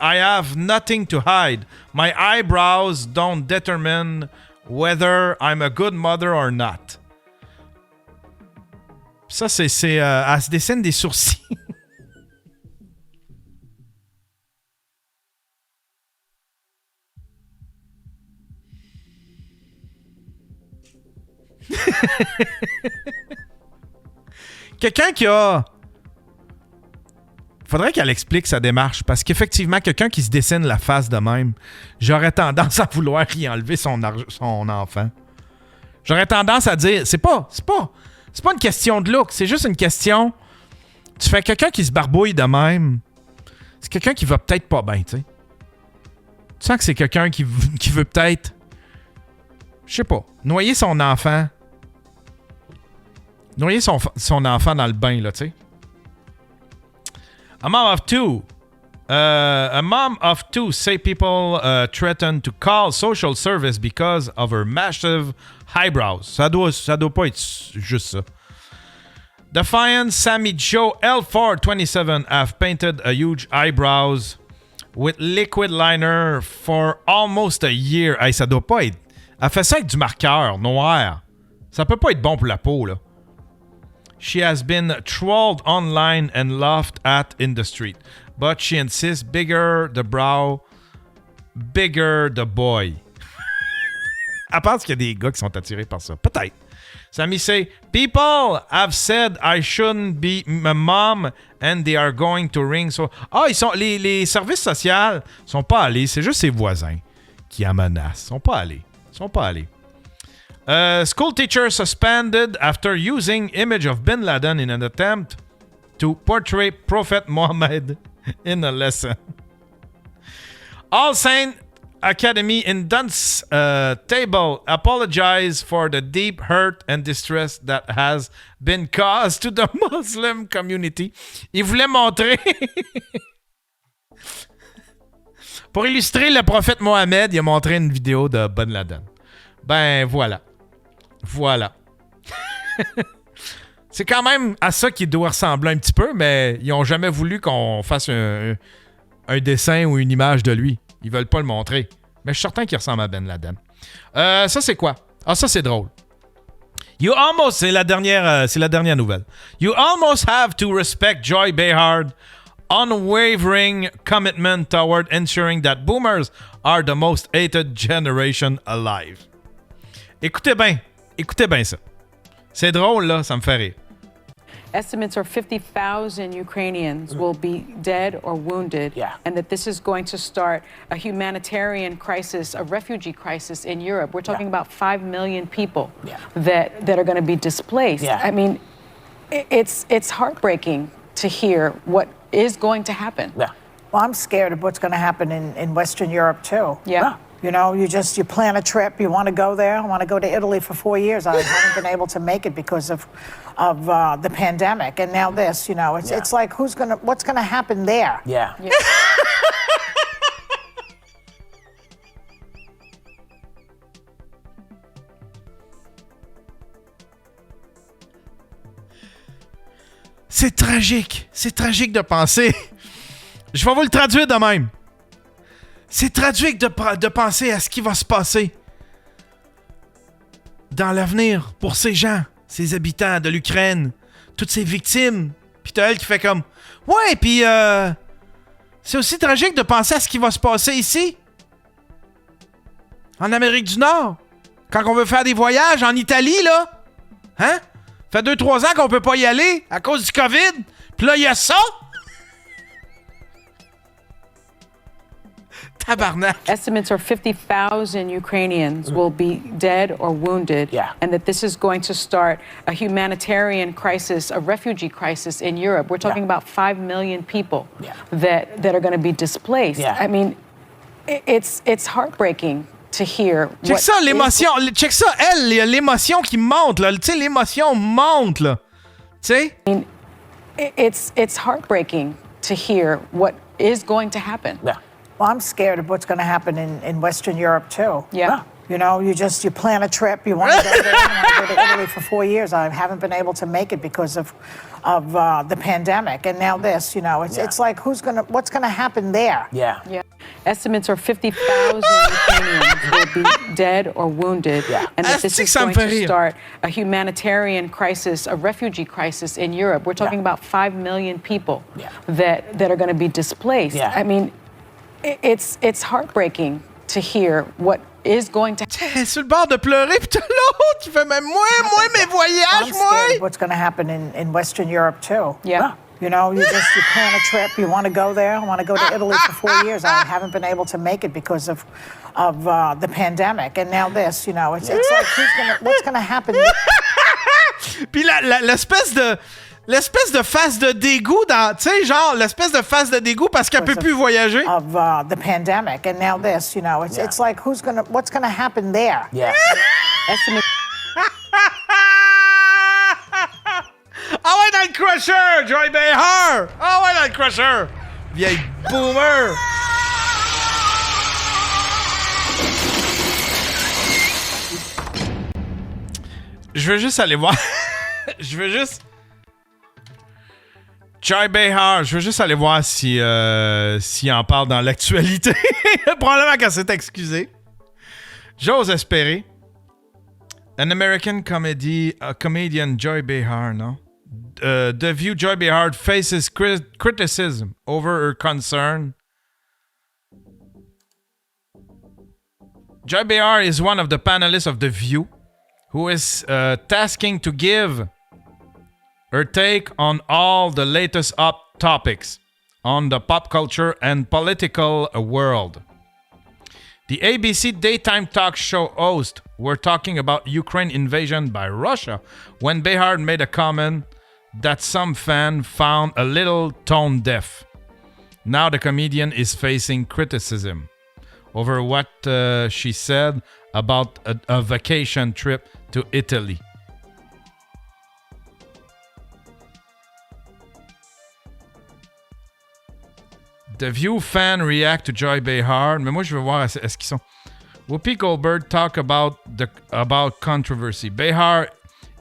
have nothing to hide. My eyebrows don't determine whether I'm a good mother or not. Ça, elle se dessine des sourcils. Quelqu'un qui a... Faudrait qu'elle explique sa démarche, parce qu'effectivement, quelqu'un qui se dessine la face de même, j'aurais tendance à vouloir y enlever son enfant. J'aurais tendance à dire, c'est pas une question de look, c'est juste une question... Tu fais quelqu'un qui se barbouille de même, c'est quelqu'un qui va peut-être pas bien, tu sais. Tu sens que c'est quelqu'un qui veut peut-être... Je sais pas, noyer son enfant. Noyer son enfant dans le bain, là, tu sais. A mom of two say people threaten to call social service because of her massive eyebrows. Ça doit pas être juste ça. Defiant Sammy Joe L4 27 have painted a huge eyebrows with liquid liner for almost a year. Hey, ça doit pas être... Elle fait ça avec du marqueur noir. Ça peut pas être bon pour la peau, là. She has been trolled online and laughed at in the street. But she insists bigger the brow, bigger the boy. Elle pense qu'il y a des gars qui sont attirés par ça. Peut-être. Sammy say, people have said I shouldn't be a mom and they are going to ring. So, les services sociaux sont pas allés. C'est juste ses voisins qui en menacent. Ils sont pas allés. School teacher suspended after using image of Bin Laden in an attempt to portray Prophet Muhammad in a lesson. All Saint Academy in Dunstable apologize for the deep hurt and distress that has been caused to the Muslim community. Il voulait montrer... Pour illustrer le prophète Mohammed, il a montré une vidéo de Bin Laden. Ben, voilà. C'est quand même à ça qu'il doit ressembler un petit peu, mais ils n'ont jamais voulu qu'on fasse un dessin ou une image de lui. Ils veulent pas le montrer. Mais je suis certain qu'il ressemble à Ben Laden. Ça, c'est quoi? Ah, ça, c'est drôle. C'est la dernière nouvelle. You almost have to respect Joy Behard's unwavering commitment toward ensuring that boomers are the most hated generation alive. Écoutez bien ça. C'est drôle, là, ça me fait rire. Estimates are 50,000 Ukrainians will be dead or wounded, and that this is going to start a humanitarian crisis, a refugee crisis in Europe. We're talking about 5 million people that are going to be displaced. I mean, it's heartbreaking to hear what is going to happen. Well, I'm scared of what's going to happen in Western Europe, too. You know, you plan a trip, you want to go there. I want to go to Italy for 4 years. I haven't been able to make it because of the pandemic. And now this, you know, it's like, what's going to happen there? Yeah. C'est tragique de penser. Je vais vous le traduire de même. C'est tragique de penser à ce qui va se passer dans l'avenir pour ces gens, ces habitants de l'Ukraine, toutes ces victimes. Puis t'as elle qui fait comme « Ouais, puis c'est aussi tragique de penser à ce qui va se passer ici, en Amérique du Nord, quand on veut faire des voyages en Italie, là. Hein? Ça fait 2-3 ans qu'on peut pas y aller à cause du COVID. Puis là, il y a ça. » Tabarnak. Estimates are 50,000 Ukrainians will be dead or wounded, and that this is going to start a humanitarian crisis, a refugee crisis in Europe. We're talking about 5 million people that are going to be displaced. I mean, it's heartbreaking to hear. Check ça, l'émotion. Check ça, l'émotion qui monte, là. Tu sais, l'émotion monte, là. Tu sais? I mean, it's heartbreaking to hear what is going to happen. Well, I'm scared of what's going to happen in Western Europe, too. You know, you plan a trip, you want to go there. I want to go to Italy for 4 years. I haven't been able to make it because of the pandemic. And now this, you know, it's like, what's going to happen there? Estimates are 50,000 Ukrainians will be dead or wounded, and that this is going to start a humanitarian crisis, a refugee crisis in Europe. We're talking about 5 million people that are going to be displaced. I mean, it's heartbreaking to hear what is going to happen. Sur le bord de pleurer, puis t'as l'autre qui fait même moi, mes voyages, I'm scared of what's going to happen in Western Europe, too. You know, you plan a trip, you want to go there. I want to go to Italy for 4 years. I haven't been able to make it because of the pandemic. And now this, you know, it's like, what's going to happen? Puis l'espèce de face de dégoût dans, tu sais, genre l'espèce de face de dégoût parce qu'elle peut plus voyager. Of the pandemic, and now this, you know, it's like, what's going to happen there? Ah ouais, dans le le crusher! Joy Behar! Ah ouais, dans le crusher! Vieille boomer! Je veux juste aller voir. Je veux juste. Joy Behar, je veux juste aller voir si en parle dans l'actualité. Probablement qu'elle s'est excusée. J'ose espérer. An American comedian Joy Behar, non? The View, Joy Behar faces criticism over her concern. Joy Behar is one of the panelists of The View who is tasking to give her take on all the latest topics on the pop culture and political world. The ABC daytime talk show hosts were talking about Ukraine invasion by Russia when Behar made a comment that some fans found a little tone deaf. Now the comedian is facing criticism over what she said about a vacation trip to Italy. The View fan react to Joy Behar. Mais moi, je veux voir est-ce qu'ils sont. Whoopi Goldberg talk about controversy. Behar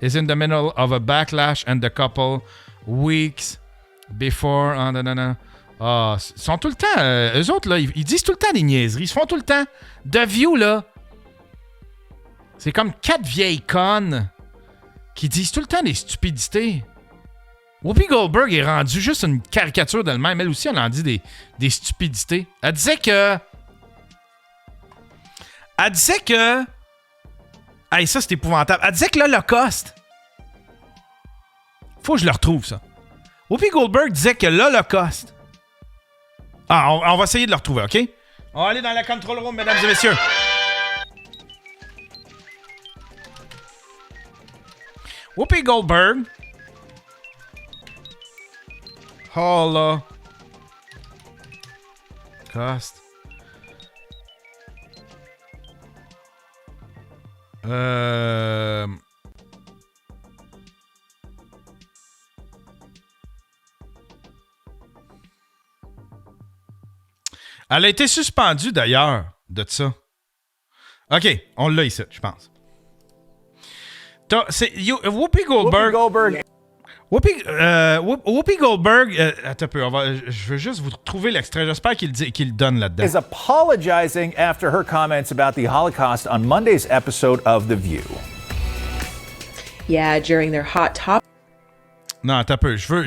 is in the middle of a backlash and a couple weeks before. Ils sont tout le temps. Eux autres, là, ils disent tout le temps des niaiseries. Ils se font tout le temps. The View, là. C'est comme 4 vieilles connes qui disent tout le temps des stupidités. Whoopi Goldberg est rendue juste une caricature d'elle-même. Elle aussi, elle en dit des stupidités. Elle disait que... Hey, ça, c'est épouvantable. Elle disait que l'Holocauste... Faut que je le retrouve, ça. Whoopi Goldberg disait que l'Holocauste... Ah, on va essayer de le retrouver, OK? On va aller dans la control room, mesdames et messieurs. Whoopi Goldberg... Holocaust. Elle a été suspendue d'ailleurs de ça. OK, on l'a ici, je pense. C'est Whoopi Goldberg. Whoopi Goldberg, attends un peu, je veux juste vous trouver l'extrait. J'espère qu'il donne là-dedans. Is apologizing after her comments about the Holocaust on Monday's episode of The View. Yeah, during their hot topic. Non, attends un peu. Je vais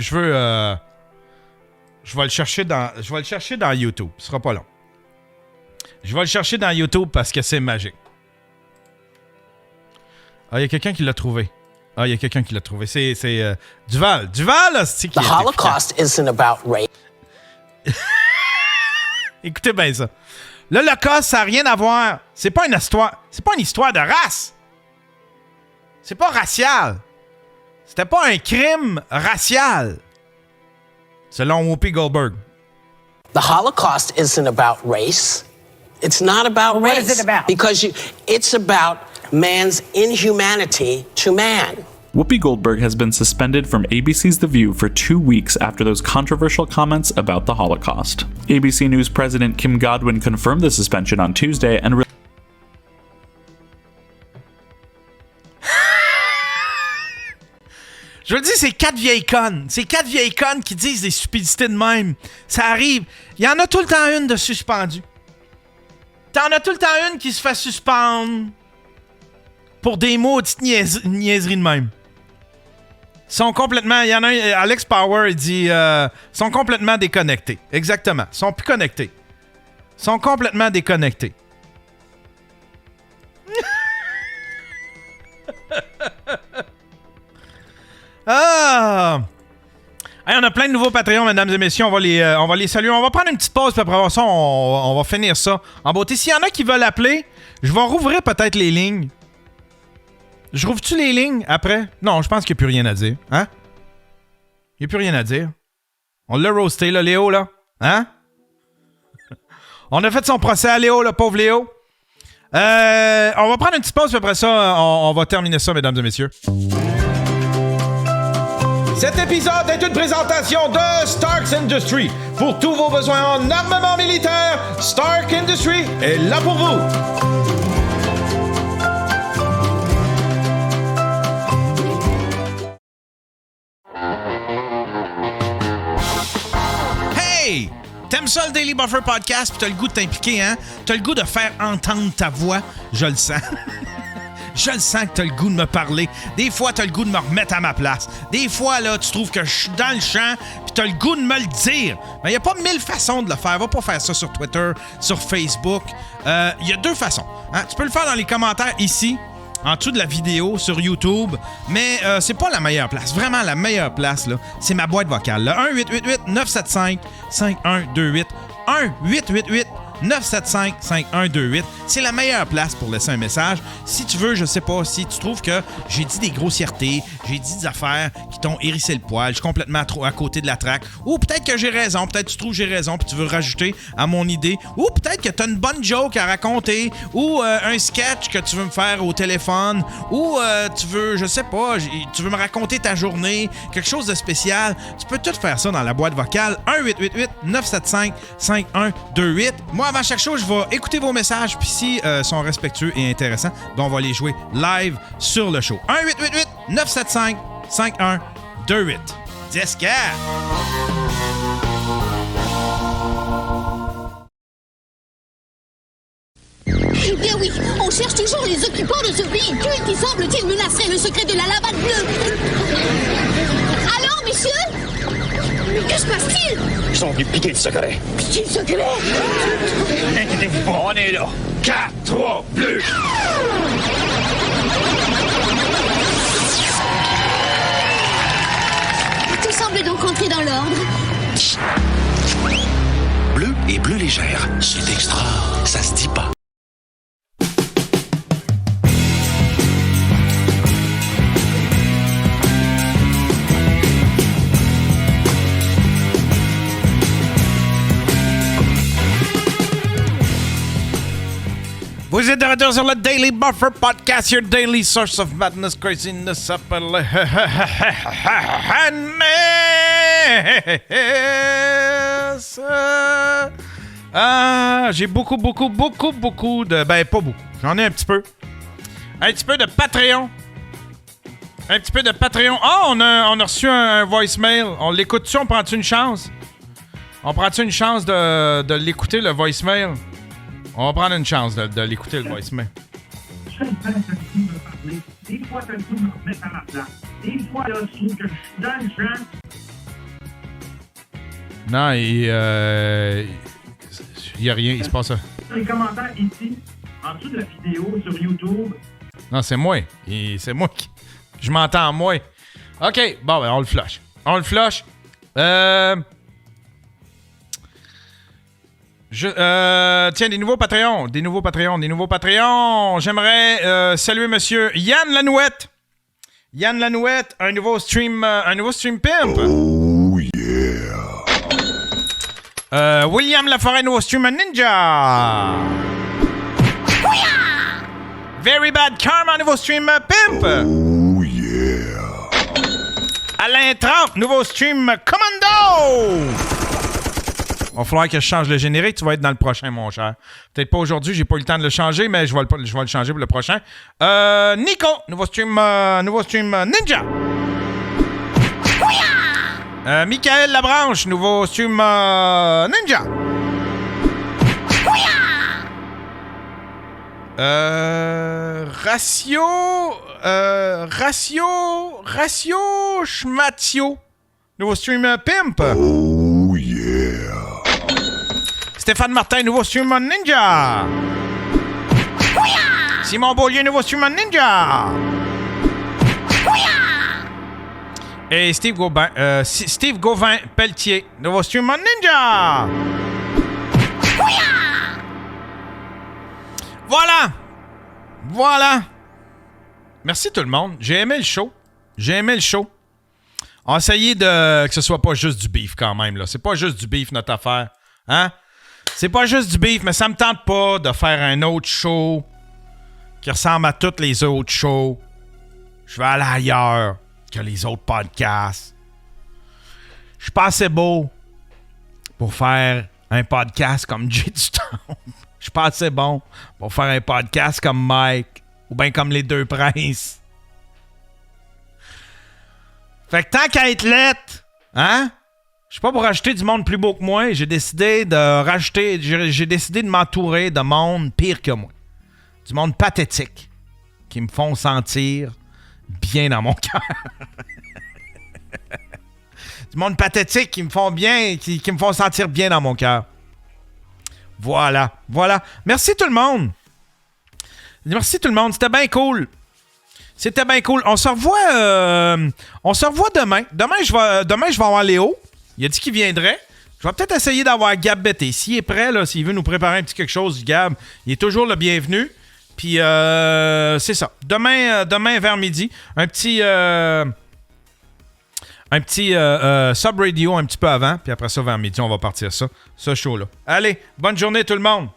le chercher dans YouTube. Ce sera pas long. Je vais le chercher dans YouTube parce que c'est magique. Ah, il y a quelqu'un qui l'a trouvé. C'est Duval. Duval, là, c'est qui. The Holocaust isn't about race. Écoutez bien ça. L'Holocauste, ça n'a rien à voir. C'est pas une histoire de race. C'est pas racial. C'était pas un crime racial. Selon Whoopi Goldberg. The Holocaust isn't about race. It's not about race. What is it about? Because it's about man's inhumanity to man. Whoopi Goldberg has been suspended from ABC's The View for 2 weeks after those controversial comments about the Holocaust. ABC News President Kim Godwin confirmed the suspension on Tuesday and Je veux dire, c'est 4 vieilles connes. C'est 4 vieilles connes qui disent des stupidités de même. Ça arrive. Il y en a tout le temps une de suspendue. T'en as tout le temps une qui se fait suspendre pour des maudites niaiseries de même. Ils sont complètement... Il y en a un... Alex Power, il dit... sont complètement déconnectés. Exactement. Ils sont plus connectés. Ils sont complètement déconnectés. Ah! Hey, on a plein de nouveaux Patreons, mesdames et messieurs. On va les saluer. On va prendre une petite pause, puis après ça, on va finir ça en beauté. S'il y en a qui veulent appeler, je vais rouvrir peut-être les lignes. Je rouvre-tu les lignes après? Non, je pense qu'il n'y a plus rien à dire. Hein? Il n'y a plus rien à dire. On l'a roasté, là, Léo, là. Hein? On a fait son procès à Léo, le pauvre Léo. On va prendre une petite pause, puis après ça, on va terminer ça, mesdames et messieurs. Cet épisode est une présentation de Stark Industries. Pour tous vos besoins en armement militaire, Stark Industries est là pour vous. Hey! T'aimes ça le Daily Buffer Podcast pis t'as le goût de t'impliquer, hein? T'as le goût de faire entendre ta voix? Je le sens. Je le sens que t'as le goût de me parler. Des fois, t'as le goût de me remettre à ma place. Des fois, là, tu trouves que je suis dans le champ pis t'as le goût de me le dire. Mais y a pas 1000 façons de le faire. Va pas faire ça sur Twitter, sur Facebook. Y a 2 façons. Hein? Tu peux le faire dans les commentaires ici, en dessous de la vidéo, sur YouTube. Mais c'est pas la meilleure place. Vraiment, la meilleure place, là, c'est ma boîte vocale. Le 1-888-975-5128. 1-888-975-5128. C'est la meilleure place pour laisser un message. Si tu veux, je sais pas, si tu trouves que j'ai dit des grossièretés, j'ai dit des affaires qui t'ont hérissé le poil, je suis complètement trop à côté de la traque, ou peut-être que j'ai raison, peut-être que tu trouves que j'ai raison puis tu veux rajouter à mon idée, ou peut-être que t'as une bonne joke à raconter, ou un sketch que tu veux me faire au téléphone, ou tu veux, je sais pas, tu veux me raconter ta journée, quelque chose de spécial, tu peux tout faire ça dans la boîte vocale. 1-888-975-5128. Moi, avant chaque chose, je vais écouter vos messages, puis si sont respectueux et intéressants, ben on va les jouer live sur le show. 1-888-975-5128. Disque! Eh bien oui, on cherche toujours les occupants de ce véhicule qui semble-t-il menacerait le secret de la lavade bleue. Alors, messieurs? Mais que se passe-t-il? Ils sont venus piquer le secret. Piquer le secret? Inquiétez-vous pas, on est là. 4, 3, bleu! Tout semble donc rentrer dans l'ordre. Bleu et bleu légère. C'est extra. Ça se dit pas. Vous êtes de retour sur le Daily Buffer Podcast, your daily source of madness, craziness, j'ai beaucoup de... Ben, pas beaucoup. J'en ai un petit peu. Un petit peu de Patreon. Un petit peu de Patreon. On a reçu un voicemail. On l'écoute-tu? On prend-tu une chance? On prend-tu une chance de l'écouter, le voicemail? On va prendre une chance de l'écouter, le voicemail. Des fois, t'as le goût de me remettre à ma place. Des fois, là, je trouve que je suis dans le champ. Non, il y a rien, il se passe ça. Les commentaires ici, en dessous de la vidéo sur YouTube. Non, c'est moi. C'est moi qui... Je m'entends moi. OK, bon, ben, on le flush. Tiens, des nouveaux Patreons. J'aimerais saluer monsieur Yann Lanouette. Un nouveau stream pimp. Oh yeah. William Laforêt, nouveau stream ninja. Very Bad Karma, nouveau stream pimp. Oh yeah. Alain Trump, nouveau stream commando. Il va falloir que je change le générique. Tu vas être dans le prochain, mon cher. Peut-être pas aujourd'hui, j'ai pas eu le temps de le changer, mais je vais le changer pour le prochain. Nico, nouveau stream Ninja. Michael Labranche, nouveau stream Ninja. Ratio Schmatio, nouveau stream Pimp. Oh yeah. Stéphane Martin, nouveau streamer Ninja. Simon Beaulieu, nouveau streamer Ninja. Et Steve Gauvin Pelletier, nouveau streamer Ninja. Voilà. Merci tout le monde. J'ai aimé le show. On va essayer que ce soit pas juste du beef quand même, là. C'est pas juste du beef, notre affaire. Hein? C'est pas juste du beef, mais ça me tente pas de faire un autre show qui ressemble à tous les autres shows. Je vais aller ailleurs que les autres podcasts. Je suis pas assez beau pour faire un podcast comme Jay du Temple. Je suis pas assez bon pour faire un podcast comme Mike ou bien comme les deux princes. Fait que tant qu'à être lettre, hein? Je suis pas pour rajouter du monde plus beau que moi. J'ai décidé de m'entourer de monde pire que moi. Du monde pathétique qui me font sentir bien dans mon cœur. Du monde pathétique qui me font bien, qui me font sentir bien dans mon cœur. Voilà. Merci tout le monde. C'était bien cool. On se revoit demain. Demain, je vais avoir Léo. Il a dit qu'il viendrait. Je vais peut-être essayer d'avoir Gab Bété. S'il est prêt, là, s'il veut nous préparer un petit quelque chose, Gab, il est toujours le bienvenu. Puis, c'est ça. Demain vers midi, un petit sub-radio un petit peu avant. Puis après ça, vers midi, on va partir ce show-là. Allez, bonne journée tout le monde.